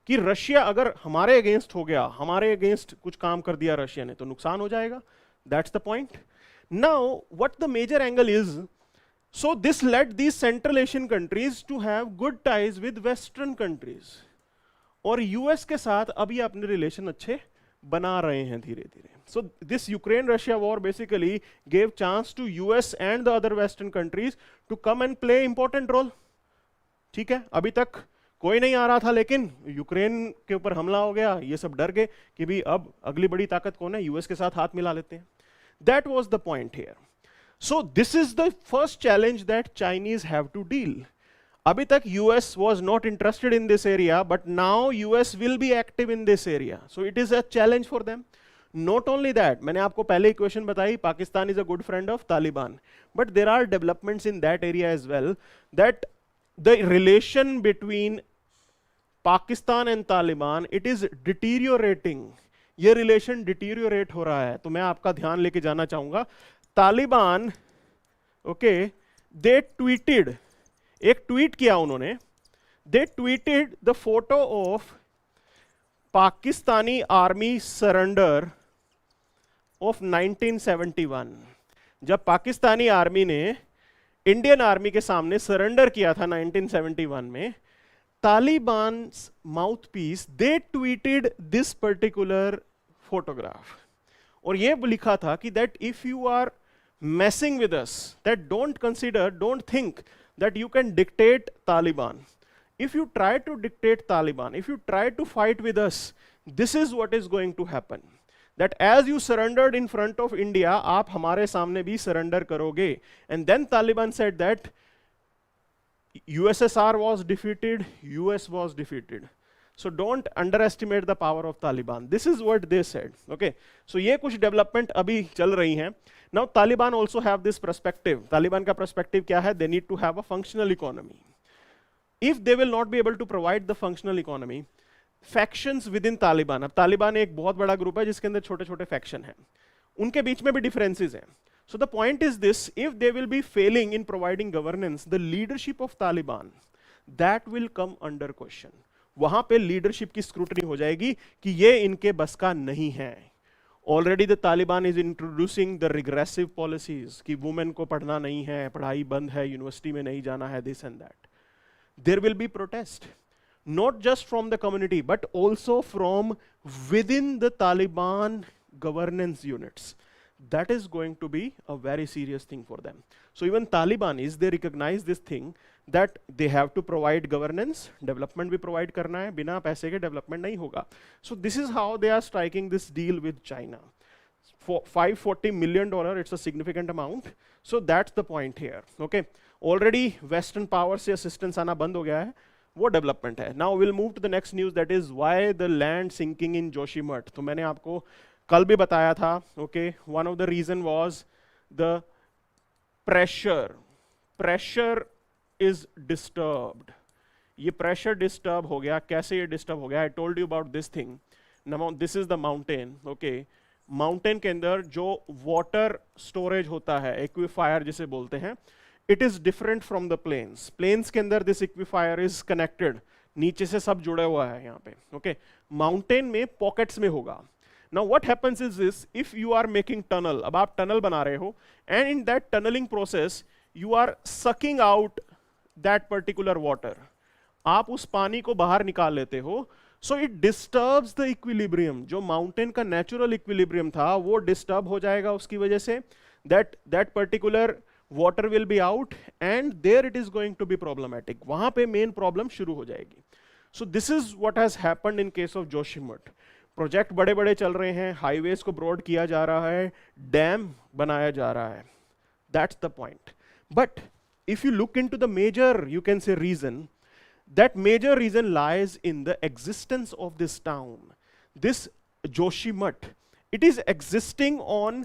कि रशिया अगर हमारे अगेंस्ट हो गया, हमारे अगेंस्ट कुछ काम कर दिया रशिया ने, तो नुकसान हो जाएगा. That's the point. Now what the major angle is, so this led these Central Asian countries to have good ties with western countries. और यूएस के साथ अभी अपने रिलेशन अच्छे बना रहे हैं धीरे धीरे. So this Ukraine Russia war basically gave chance to US and the other western countries to come and play important role. ठीक है, अभी तक कोई नहीं आ रहा था, लेकिन यूक्रेन के ऊपर हमला हो गया, ये सब डर गए कि भी अब अगली बड़ी ताकत कौन है, यूएस के साथ हाथ मिला लेते हैं. That was the point here. So this is the first challenge that Chinese have to deal. अभी तक US was not interested in this area, but now US will be active in this area. So it is a challenge for them. Not only that, मैंने आपको पहले इक्वेशन बताई, Pakistan is a good friend of Taliban, but there are developments in that area as well, that the relation between Pakistan and Taliban, it is deteriorating. ये relation deteriorate हो रहा है. तो मैं आपका ध्यान लेके जाना चाहूंगा. तालिबान, ओके, they tweeted, एक ट्वीट किया उन्होंने, they tweeted the photo of Pakistani army surrender of 1971. जब पाकिस्तानी आर्मी ने इंडियन आर्मी के सामने सरेंडर किया था 1971 में, Taliban's mouthpiece they tweeted this particular photograph. और ये लिखा था कि that if you are messing with us, that don't consider, don't think that you can dictate Taliban. If you try to dictate Taliban, if you try to fight with us, this is what is going to happen. That as you surrendered in front of India, आप हमारे सामने भी surrender करोगे. And then Taliban said that USSR was defeated, US was defeated. So don't underestimate the power of Taliban. This is what they said. Okay. So ये कुछ development अभी चल रही हैं. Now Taliban also have this perspective. Taliban का perspective क्या है? They need to have a functional economy. If they will not be able to provide the functional economy, factions with in Taliban. अब तालिबान एक बहुत बड़ा ग्रुप है जिसके अंदर छोटे छोटे फैक्शन हैं, उनके बीच में भी डिफरेंसेस हैं. सो the point is this, if they will be Fehling in providing governance, the leadership of Taliban that will come under question. वहां पे लीडरशिप की स्क्रूटनी हो जाएगी कि ये इनके बस का नहीं है. Already the Taliban is introducing the regressive policies कि वुमेन को पढ़ना नहीं है, पढ़ाई बंद है, यूनिवर्सिटी में नहीं जाना है, this and that. There will be protest, not just from the community but also from within the Taliban governance units. That is going to be a very serious thing for them. So even Talibanis, they recognize this thing that they have to provide governance, development भी provide करना है, बिना पैसे के development नहीं होगा. So this is how they are striking this deal with China. For $540 million, it's a significant amount. So that's the point here. Okay. Already western power से असिस्टेंस आना बंद हो गया है, वो डेवलपमेंट है. Now will move to the next news, that is why the land sinking in Joshimath. तो मैंने आपको कल भी बताया था, okay, one of the reason was the pressure is disturbed. ये प्रेशर डिस्टर्ब हो गया. कैसे ये डिस्टर्ब हो गया? I told you about this thing. This is the mountain. Okay, mountain के अंदर जो वाटर स्टोरेज होता है, एक्वीफायर जिसे बोलते हैं, it is different from the plains. Plains के अंदर दिस एक्वीफायर इज कनेक्टेड, नीचे से सब जुड़ा हुआ है यहाँ पे. ओके, माउंटेन में पॉकेट्स में होगा. Now what happens is this, if you are making tunnel, अब आप टनल बना रहे हो, and in that tunnelling process you are sucking out that particular water, आप उस पानी को बाहर निकाल लेते हो. So it disturbs the equilibrium. जो माउंटेन का नेचुरल इक्विलिब्रियम था वो डिस्टर्ब हो जाएगा उसकी वजह से. That particular water will be out and there it is going to be problematic. वहां पे मेन प्रॉब्लम शुरू हो जाएगी. So this is what has happened in case of Joshimath. Project बड़े बड़े चल रहे हैं, हाईवेज को ब्रॉड किया जा रहा है, डैम बनाया जा रहा है. That's the point. But if you look into the major, you can say, reason, that major reason lies in the existence of this town. This Joshimath, it is existing on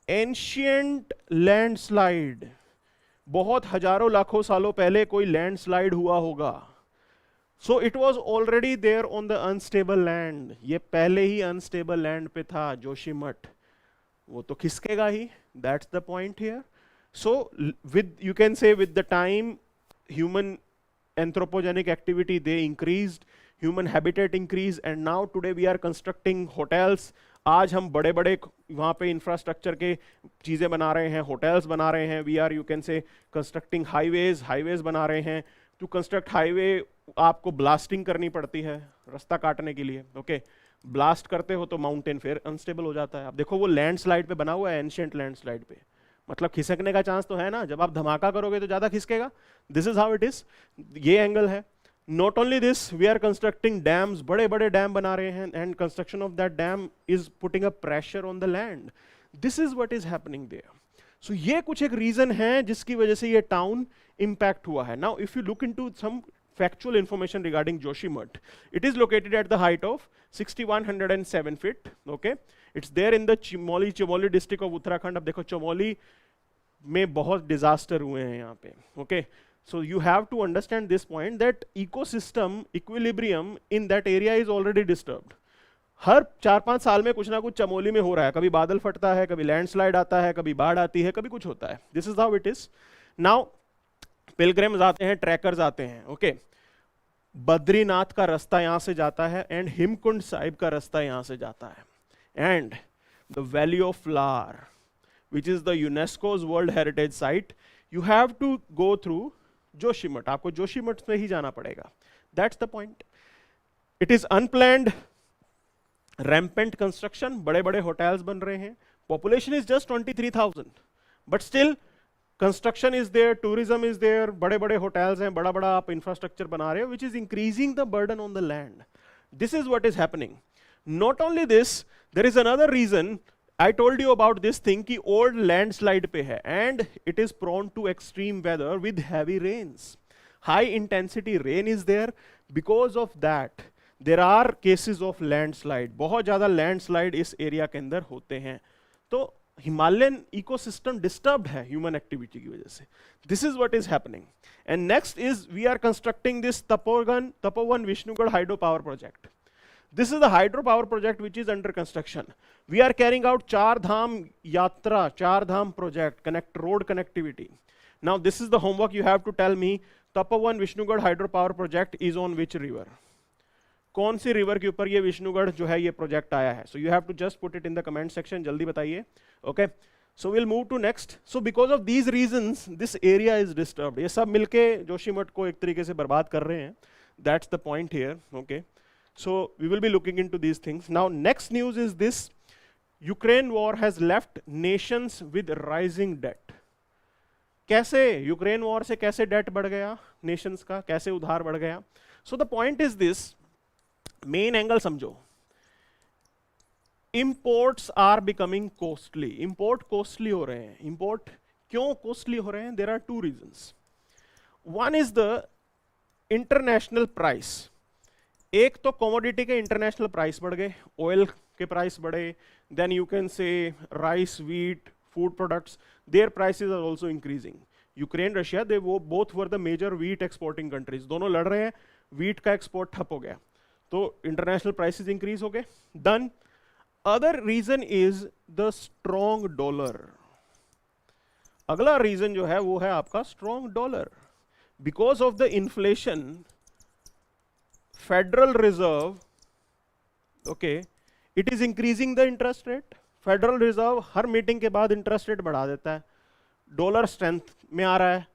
ancient landslide. बहुत हजारों लाखों सालों पहले कोई लैंडस्लाइड हुआ होगा. So it was already there on the unstable land. ये पहले ही unstable land पे था जोशीमठ. वो तो खिसकेगा ही. That's the point here. So with, you can say, with the time human anthropogenic activity, they increased, human habitat increased, and now today we are constructing hotels. आज हम बड़े बड़े वहाँ पे इंफ्रास्ट्रक्चर के चीज़ें बना रहे हैं, होटल्स बना रहे हैं. We are, you can say, constructing highways बना रहे हैं. टू कंस्ट्रक्ट हाईवे आपको ब्लास्टिंग करनी पड़ती है रास्ता काटने के लिए. ओके, ब्लास्ट करते हो तो माउंटेन फिर अनस्टेबल हो जाता है. अब देखो वो लैंडस्लाइड पे बना हुआ है, एंशिएंट लैंडस्लाइड पे, मतलब खिसकने का चांस तो है ना. जब आप धमाका करोगे तो ज्यादा खिसकेगा. This is how it is. ये एंगल है. Not only this, we are constructing dams, बड़े बड़े डैम बना रहे हैं, and construction of that dam is putting a pressure on the land. This is what is happening there. So ये कुछ एक रीजन है जिसकी वजह से ये टाउन इंपैक्ट हुआ है. Now if you look into some factual information regarding Joshimath, it is located at the height of 6107 feet. Okay, it's there in the Chamoli district of Uttarakhand. अब देखो चमोली में बहुत डिजास्टर हुए हैं यहाँ पे. Okay, so you have to understand this point, that ecosystem equilibrium in that area is already disturbed. हर 4-5 साल में कुछ ना कुछ चमोली में हो रहा है. कभी बादल फटता है, कभी लैंडस्लाइड आता है, कभी बाढ़ आती है, कभी कुछ होता है. This is how it is. Now pilgrims आते हैं, ट्रैकर्स आते हैं. ओके, बद्रीनाथ का रास्ता यहां से जाता है, एंड हिमकुंड साहिब का रास्ता यहां से जाता है, and the valley of flower, which is the UNESCO's world heritage site, you have to go through Joshimath. आपको जोशीमठ में ही जाना पड़ेगा. That's the point. It is unplanned, rampant construction, बड़े बड़े होटल्स बन रहे हैं. Population is just 23,000, but still construction is there, tourism is there, बड़े बड़े होटल्स हैं, बड़ा बड़ा आप इंफ्रास्ट्रक्चर बना रहे हो, which is increasing the burden on the land. This is what is happening. Not only this, there is another reason. I told you about this thing कि ओल्ड लैंडस्लाइड पे है, and it is prone to extreme weather with heavy rains. High intensity rain is there. Because of that there are cases of landslide. बहुत ज्यादा लैंडस्लाइड इस एरिया के अंदर होते हैं. तो हिमालयन इकोसिस्टम डिस्टर्ब्ड है ह्यूमन एक्टिविटी की वजह से. This is what is happening. And next is, we are constructing this Tapovan Vishnugad hydro power project. This is the hydro power project which is under construction. We are carrying out Char Dham Yatra, Char Dham project, road connectivity. Now this is the homework you have to tell me. Tapovan Vishnugad hydro power project is on which river? कौन सी रिवर के ऊपर ये विष्णुगढ़ जो है ये प्रोजेक्ट आया है? So you have to just put it in the comment section. जल्दी बताइए. Okay. So we'll move to next. So because of these reasons, this area is disturbed. ये सब मिलके जोशीमठ को एक तरीके से बर्बाद कर रहे हैं. That's the point here. Okay. So we will be looking into these things. Now next news is this: Ukraine war has left nations with rising debt. कैसे यूक्रेन वॉर से कैसे डेट बढ़ गया नेशंस का, कैसे उधार बढ़ गया? So the point is this, main angle समझो. Imports are becoming costly. Import costly हो रहे हैं. इंपोर्ट क्यों कॉस्टली हो रहे हैं? There are two reasons. One is the international price. एक तो कमोडिटी के इंटरनेशनल प्राइस बढ़ गए, ऑयल के प्राइस बढ़े, then you can say rice, wheat, food products, their prices are also increasing. Ukraine, Russia, they वो both were the major wheat exporting countries. दोनों लड़ रहे हैं, व्हीट का एक्सपोर्ट ठप हो गया, तो इंटरनेशनल प्राइसेस इंक्रीज हो गए. Done. Other reason is the strong dollar. अगला रीजन जो है वो है आपका strong dollar. Because of the inflation, federal reserve, okay, it is increasing the interest rate. Federal reserve हर मीटिंग के बाद इंटरेस्ट रेट बढ़ा देता है. डॉलर स्ट्रेंथ में आ रहा है.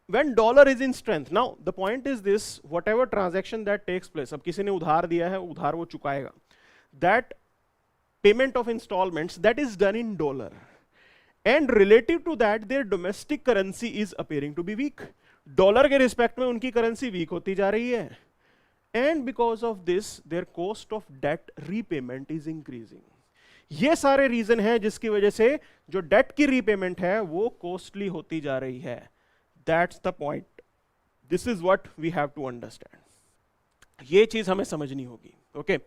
When dollar is in strength, now the point is this, whatever transaction that takes place, अब किसी ने उधार दिया है, उधार वो चुकाएगा, that payment of installments, that is done in dollar, and relative to that their domestic currency is appearing to be weak. Dollar के रिस्पेक्ट में उनकी करेंसी वीक होती जा रही है, and because of this their cost of debt repayment is increasing. ये सारे रीजन हैं जिसकी वजह से जो डेट की रीपेमेंट है वो कॉस्टली होती जा रही है. That's the point. This is what we have to understand. ये चीज हमें समझनी होगी. Okay.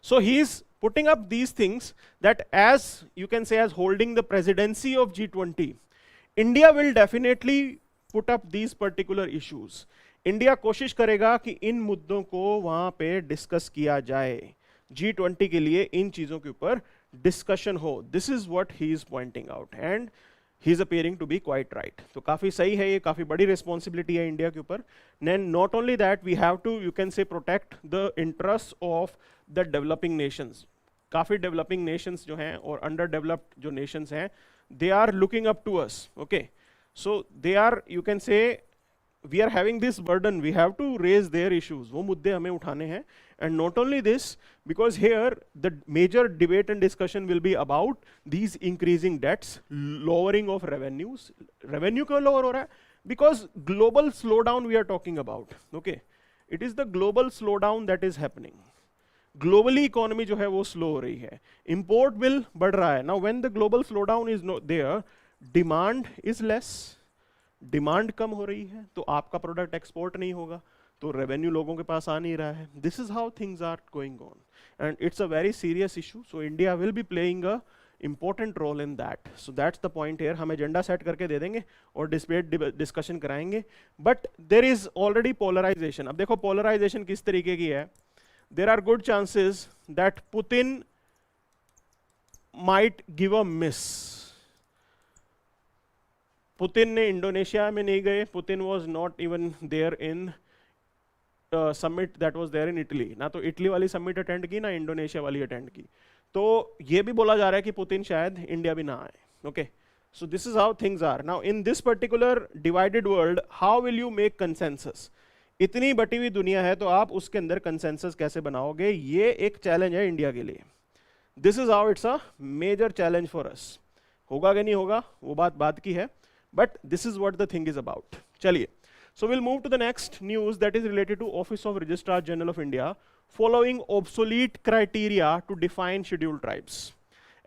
So he is putting up these things that as you can say as holding the presidency of G20, India will definitely put up these particular issues. India कोशिश करेगा कि इन मुद्दों को वहां पे डिस्कस किया जाए. G20 के लिए इन चीजों के ऊपर डिस्कशन हो. This is what he is pointing out and he is appearing to be quite right. तो काफी सही है, ये काफी बड़ी रिस्पॉन्सिबिलिटी है इंडिया के ऊपर. Then not only that, we have to, you can say, protect the interests of the developing nations. काफी developing nations जो हैं और underdeveloped जो nations हैं, they are looking up to us. Okay, so they are, you can say, we are having this burden. We have to raise their issues. वो मुद्दे हमें उठाने हैं. And not only this, because here the major debate and discussion will be about these increasing debts, lowering of revenues. Revenue क्यों lower हो रहा है? Because global slowdown we are talking about. Okay, it is the global slowdown that is happening. Globally economy जो है वो slow हो रही है. Import bill बढ़ रहा है. Now when the global slowdown is not there, demand is less. Demand कम हो रही है, तो आपका product export नहीं होगा, तो रेवेन्यू लोगों के पास आ नहीं रहा है. This is how things are going on and it's a very serious issue. So India will be playing a important role in that. So that's the point here. हम एजेंडा सेट करके दे देंगे और डिस्कशन कराएंगे. But there is already polarisation. अब देखो पोलराइजेशन किस तरीके की है. There are good chances that Putin might give a miss. Putin ने इंडोनेशिया में नहीं गए. Putin was not even there in summit that was there in Italy. ना तो इटली वाली समिट अटेंड की, ना इंडोनेशिया वाली अटेंड की. तो ये भी बोला जा रहा है कि पुतिन शायद इंडिया भी ना आए. Okay, so this is how things are. Now in this particular divided world, how will you make consensus? इतनी बटी हुई दुनिया है, तो आप उसके अंदर कंसेंसस कैसे बनाओगे? ये एक चैलेंज है इंडिया के लिए. This is how it's a major challenge for us. होगा कि नहीं होगा वो बात की है, but this is what the thing is about. चलिए, so we'll move to the next news that is related to Office of Registrar General of India following obsolete criteria to define scheduled tribes.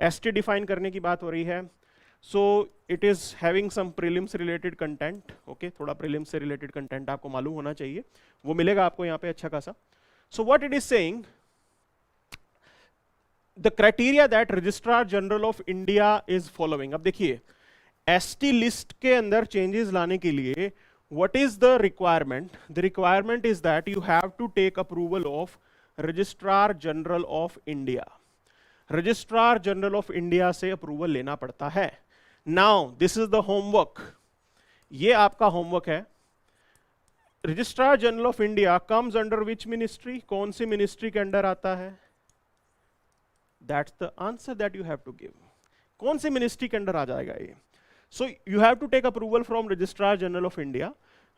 ST define करने की बात हो रही है. So it is having some prelims related content. Okay, थोड़ा prelims से related content आपको मालूम होना चाहिए, वो मिलेगा आपको यहाँ पे अच्छा खासा. So what it is saying, the criteria that Registrar General of India is following. अब देखिए, ST list के अंदर changes लाने के लिए what is the requirement? The requirement is that you have to take approval of Registrar General of India. Registrar General of India से approval लेना पड़ता है. Now this is the homework. ये आपका homework है. Registrar General of India comes under which ministry? कौन सी ministry के अंदर आता है? That's the answer that you have to give. कौन सी ministry के अंदर आ जाएगा ये? So you have to take approval from Registrar General of India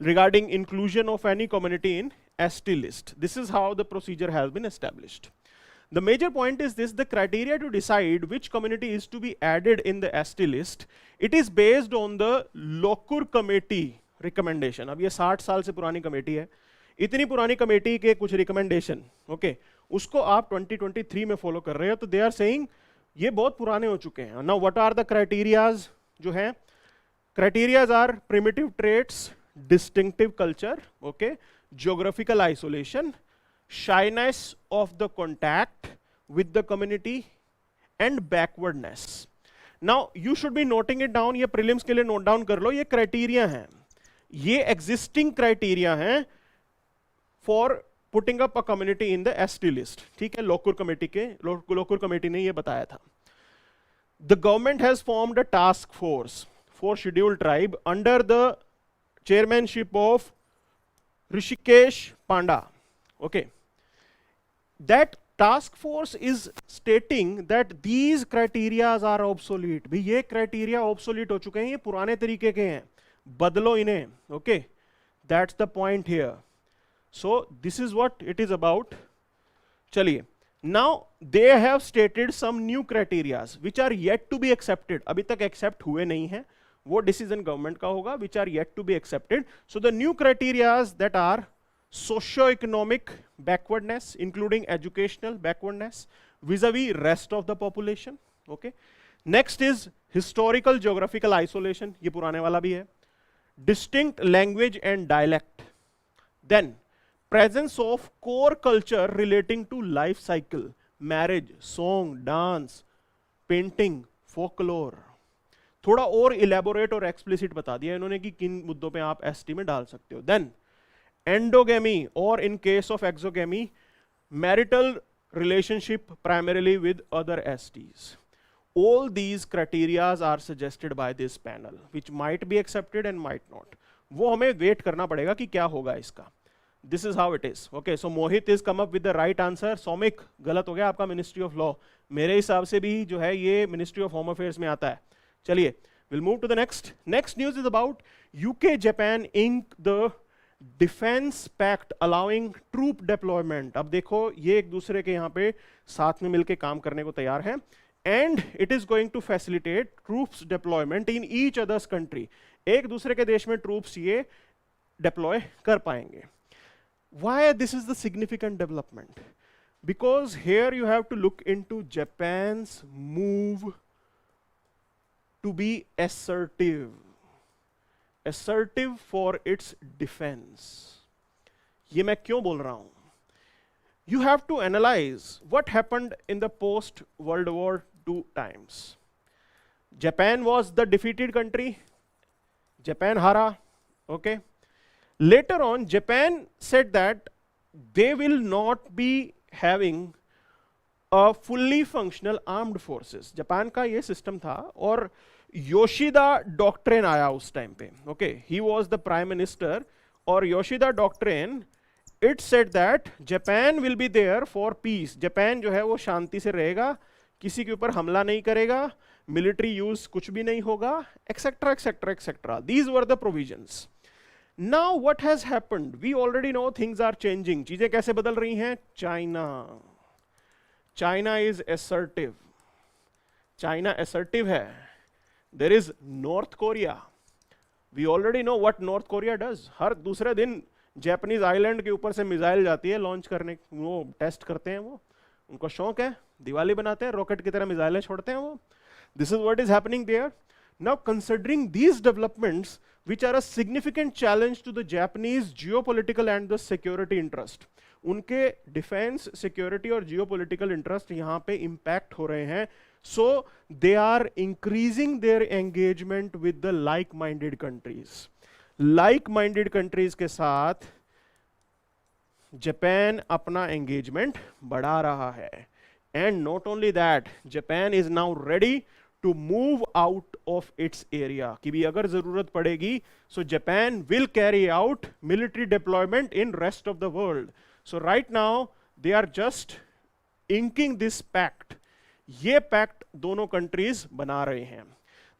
regarding inclusion of any community in ST list. This is how the procedure has been established. The major point is this: the criteria to decide which community is to be added in the ST list, it is based on the Lokur committee recommendation. अब ये 60 साल से पुरानी कमेटी है. इतनी पुरानी कमेटी के कुछ रिकमेंडेशन, ओके, उसको आप 2023 में फॉलो कर रहे हो, तो दे आर सेइंग ये बहुत पुराने हो चुके हैं. Now what are the criterias जो हैं? Criterias are primitive traits, distinctive culture, okay, geographical isolation, shyness of the contact with the community, and backwardness. Now you should be noting it down, ये prelims के लिए note down कर लो, ये criteria हैं, ये existing criteria हैं for putting up a community in the ST list. ठीक है, लोकुर कमेटी ने ये बताया था. The government has formed a task force for scheduled tribe under the chairmanship of Rishikesh Panda. Okay. That task force is stating that these criteria are obsolete. भी ये criteria obsolete हो चुके हैं, ये पुराने तरीके के हैं, बदलो इन्हें. Okay. That's the point here. So this is what it is about. चलिए. Now they have stated some new criteria which are yet to be accepted. अभी तक accept हुए नहीं हैं, वो decision government का होगा, which are yet to be accepted. So the new criteria that are socio-economic backwardness, including educational backwardness vis-a-vis rest of the population. Okay. Next is historical geographical isolation. ये पुराने वाला भी है. Distinct language and dialect. Then presence of core culture relating to life cycle, marriage, song, dance, painting, folklore. थोड़ा और elaborate और explicit बता दिया इन्होंने कि किन मुद्दों पे आप ST में डाल सकते हो. Then endogamy, or in case of exogamy, marital relationship primarily with other STs. All these criteria are suggested by this panel, which might be accepted and might not. वो हमें wait करना पड़ेगा कि क्या होगा इसका. This is how it is. Okay, so Mohit is come up with the right answer. Soumik, गलत हो गया आपका Ministry of Law. मेरे हिसाब से भी जो है ये Ministry of Home Affairs में आता है. चलिए, we'll move to the next. Next news is about UK Japan inked the Defense Pact allowing troop deployment. अब देखो ये एक दूसरे के यहाँ पे साथ में मिलके काम करने को तैयार हैं. And it is going to facilitate troops deployment in each other's country. एक दूसरे के देश में troops ये deploy कर पाएंगे. Why this is the significant development? Because here you have to look into Japan's move to be assertive. Assertive for its defense. ये मैं क्यों बोल रहा हूं? You have to analyze what happened in the post-World War II times. Japan was the defeated country. Japan hara. Okay. Later on, Japan said that they will not be having a fully functional armed forces. Japan का ये system था और Yoshida doctrine आया उस time पे. Okay, he was the prime minister और Yoshida doctrine it said that Japan will be there for peace. Japan जो है वो शांति से रहेगा, किसी के ऊपर हमला नहीं करेगा, military use कुछ भी नहीं होगा, etc. etc. etc. These were the provisions. Now what has happened? We already know things are changing. चीजें कैसे बदल रही हैं? China. China is assertive. China assertive है. There is North Korea. We already know what North Korea does. हर दूसरे दिन Japanese island के ऊपर से मिसाइल जाती है लॉन्च करने, वो टेस्ट करते हैं, वो उनको शौक है, दिवाली बनाते हैं, रॉकेट की तरह मिसाइलें छोड़ते हैं वो. This is what is happening there. Now considering these developments, which are a significant challenge to the Japanese geopolitical and the security interest, उनके defense, security और geopolitical interest यहाँ पे impact हो रहे हैं. So they are increasing their engagement with the like-minded countries. Like-minded countries के साथ Japan अपना engagement बढ़ा रहा है. And not only that, Japan is now ready to move out of its area. कि भी अगर जरूरत पड़ेगी, so Japan will carry out military deployment in rest of the world. So right now they are just inking this pact. ये pact दोनों countries बना रहे हैं.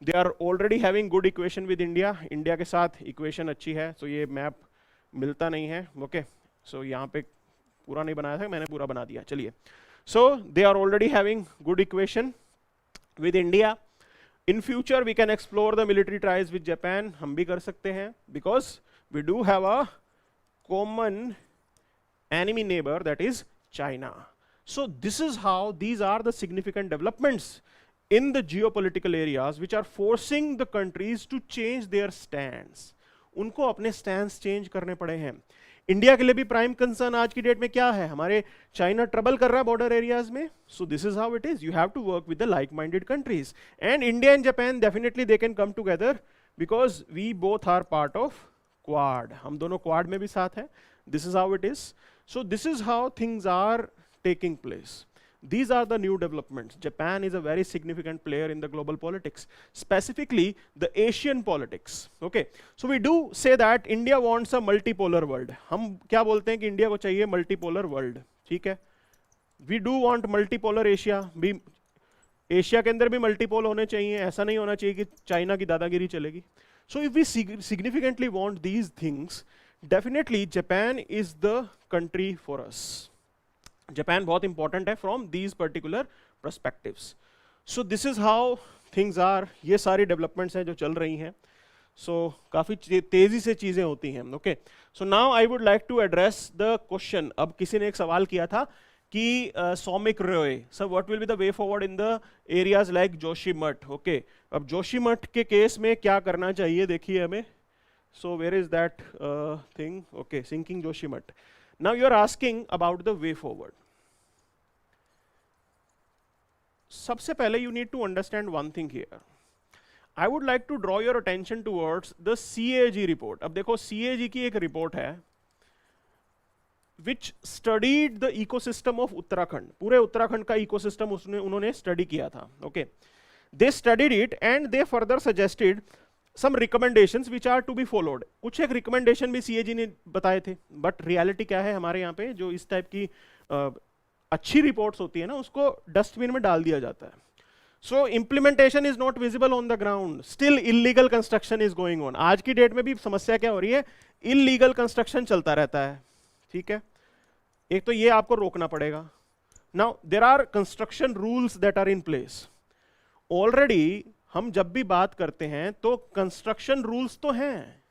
They are already having good equation with India. India के साथ equation अच्छी है, so ये map मिलता नहीं है. Okay, so यहाँ पे पूरा नहीं बनाया था, मैंने पूरा बना दिया. चलिए. So they are already having good equation with India. In future we can explore the military ties with Japan. हम भी कर सकते हैं because we do have a common enemy neighbor, that is China. So this is how these are the significant developments in the geopolitical areas which are forcing the countries to change their stands. उनको अपने स्टैंड्स चेंज करने पड़े हैं. इंडिया के लिए भी प्राइम कंसर्न आज की डेट में क्या है? हमारे चाइना ट्रबल कर रहा है बॉर्डर एरियाज में. So this is how it is. You have to work with the like minded countries, and India and Japan definitely they can come together because we both are part of Quad. हम दोनों क्वाड में भी साथ हैं. This is how it is. So this is how things are taking place. These are the new developments. Japan is a very significant player in the global politics, specifically the Asian politics. Okay, so we do say that India wants a multipolar world. हम क्या बोलते हैं कि इंडिया को चाहिए multipolar world. ठीक है, we do want multipolar Asia. भी एशिया के अंदर भी मल्टीपोल होने चाहिए. ऐसा नहीं होना चाहिए कि चाइना की दादागिरी चलेगी. So if we significantly want these things, definitely Japan is the country for us. Japan बहुत इंपॉर्टेंट है from these particular perspectives. So this is how things are. ये सारी डेवलपमेंट्स हैं जो चल रही हैं. सो काफ़ी तेज़ी से चीज़ें होती हैं. Okay, so now I would like to address the question. अब किसी ने एक सवाल किया था कि Soumik Roy sir what will be the way forward in the areas like Joshimath. Okay, अब जोशीमठ के केस में क्या करना चाहिए देखिए हमें. So where is that thing. Okay, sinking Joshimath. Now you are asking about the way forward. सबसे पहले you need to understand one thing here. I would like to draw your attention towards the CAG report. अब देखो CAG की एक रिपोर्ट है which studied the ecosystem of Uttarakhand. पूरे उत्तराखंड का इकोसिस्टम उन्होंने स्टडी किया था. Okay, they studied it and they further suggested some recommendations which are to be followed. कुछ एक रिकमेंडेशन भी CAG ने बताए थे. बट रियलिटी क्या है हमारे यहाँ पे, जो इस टाइप की अच्छी रिपोर्ट्स होती है ना, उसको डस्टबिन में डाल दिया जाता है. सो implementation is not visible on the ground. Still illegal construction is going on. आज की डेट में भी समस्या क्या हो रही है? इलीगल कंस्ट्रक्शन चलता रहता है. ठीक है, एक तो ये आपको रोकना पड़ेगा. Now there are construction rules that are in place already. हम जब भी बात करते हैं तो कंस्ट्रक्शन रूल्स तो हैं,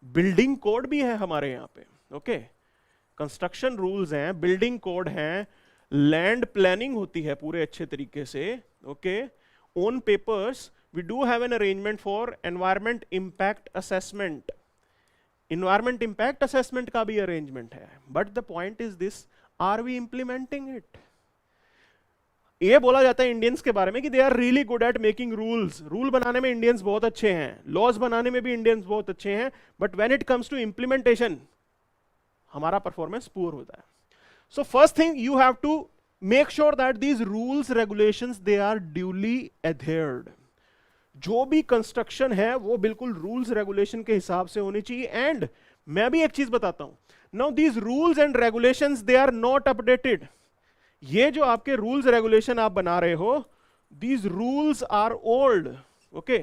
बिल्डिंग कोड भी है हमारे यहाँ पे. ओके, कंस्ट्रक्शन रूल्स हैं, बिल्डिंग कोड हैं, लैंड प्लानिंग होती है पूरे अच्छे तरीके से. Okay, on papers we do have an arrangement for environment impact assessment. Environment impact assessment का भी अरेंजमेंट है. But the point is this, are we implementing it? ये बोला जाता है इंडियंस के बारे में कि they are really good at making rules. Rule बनाने में इंडियंस बहुत अच्छे हैं, लॉज बनाने में भी इंडियंस बहुत अच्छे हैं, but when it comes to implementation हमारा परफॉर्मेंस पुअर होता है. So first thing you have to make sure that these rules regulations they are duly adhered. जो भी कंस्ट्रक्शन है वो बिल्कुल रूल्स रेगुलेशन के हिसाब से होनी चाहिए. एंड मैं भी एक चीज बताता हूं, now these rules and regulations they are not updated. ये जो आपके रूल्स रेगुलेशन आप बना रहे हो, these rules are old. Okay,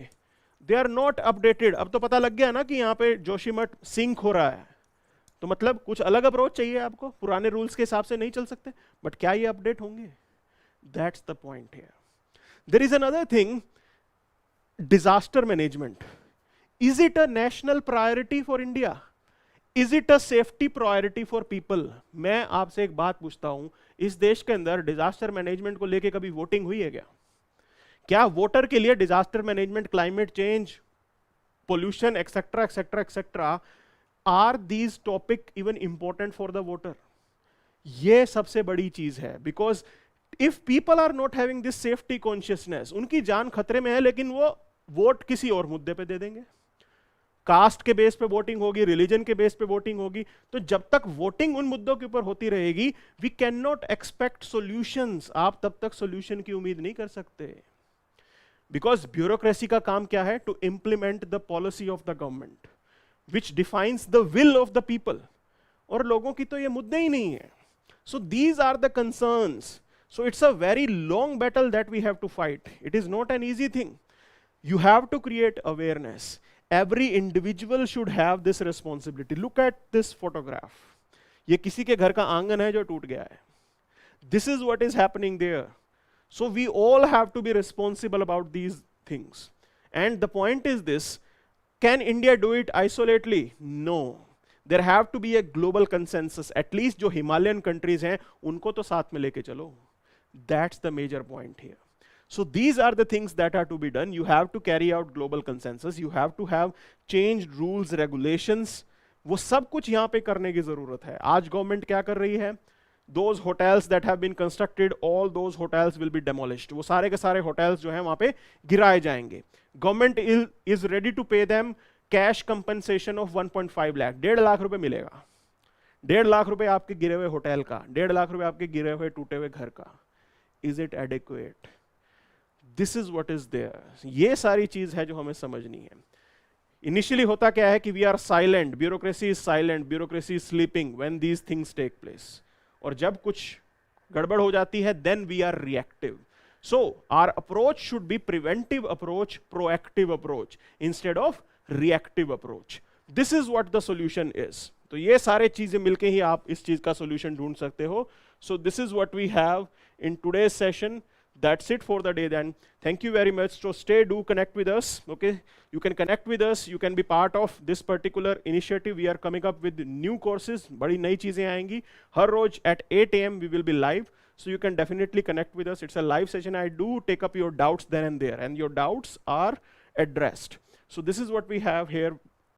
they are not updated. अब तो पता लग गया ना कि यहाँ पे जोशीमठ सिंक हो रहा है, तो मतलब कुछ अलग अप्रोच चाहिए आपको. पुराने रूल्स के हिसाब से नहीं चल सकते. बट क्या ये अपडेट होंगे? That's the point here. There is another thing, disaster management. Is it a national priority for India? Is it a safety priority for people? मैं आपसे एक बात पूछता हूं, इस देश के अंदर डिजास्टर मैनेजमेंट को लेके कभी वोटिंग हुई है क्या? क्या वोटर के लिए disaster management, climate change, pollution etcetera etcetera etcetera, are these topic even important for the voter? ये सबसे बड़ी चीज है. Because if people are not having this safety consciousness, उनकी जान खतरे में है, लेकिन वो वोट किसी और मुद्दे पे दे देंगे. कास्ट के बेस पे वोटिंग होगी, रिलीजन के बेस पे वोटिंग होगी. तो जब तक वोटिंग उन मुद्दों के ऊपर होती रहेगी, we can not expect solutions. आप तब तक सॉल्यूशन की उम्मीद नहीं कर सकते. बिकॉज ब्यूरोक्रेसी का काम क्या है? To implement the policy of the government which defines the will of the people. और लोगों की तो ये मुद्दे ही नहीं है. So these are the concerns. So it's a very long battle that we have to fight. It is not an easy thing. You have to create awareness. Every individual should have this responsibility. Look at this photograph. ये किसी के घर का आंगन है जो टूट गया है. This is what is happening there. So we all have to be responsible about these things. And the point is this, can India do it isolately? No. There have to be a global consensus. At least जो Himalayan countries हैं, उनको तो साथ में लेके चलो. That's the major point here. So these are the things that are to be done. You have to carry out global consensus. You have to have changed rules, regulations. वो सब कुछ यहाँ पे करने की जरूरत है. आज गवर्नमेंट क्या कर रही है? Those hotels that have been constructed, all those hotels will be demolished. वो सारे के सारे hotels जो हैं वहाँ पे गिराए जाएंगे. Government is ready to pay them cash compensation of 1.5 lakh. 1.5 lakh रुपए मिलेगा. 1.5 लाख रुपए आपके गिरे हुए होटल का, 1.5 लाख रुपए आपके गिरे हुए टूटे हुए घर का. Is it adequate? This is what is there. ये सारी चीज है जो हमें समझनी है. Initially होता क्या है कि we are silent, bureaucracy is silent, bureaucracy is sleeping when these things take place. और जब कुछ गड़बड़ हो जाती है, then we are reactive. So our approach should be preventive approach, proactive approach instead of reactive approach. This is what the solution is. तो ये सारे चीजें मिलके ही आप इस चीज का solution ढूंढ सकते हो. So this is what we have in today's session. That's it for the day then. Thank you very much. So stay, do connect with us. Okay, you can connect with us. You can be part of this particular initiative. We are coming up with new courses. बड़ी नई चीजें आएंगी. हर रोज at 8 AM we will be live. So you can definitely connect with us. It's a live session. I do take up your doubts then and there, and your doubts are addressed. So this is what we have here.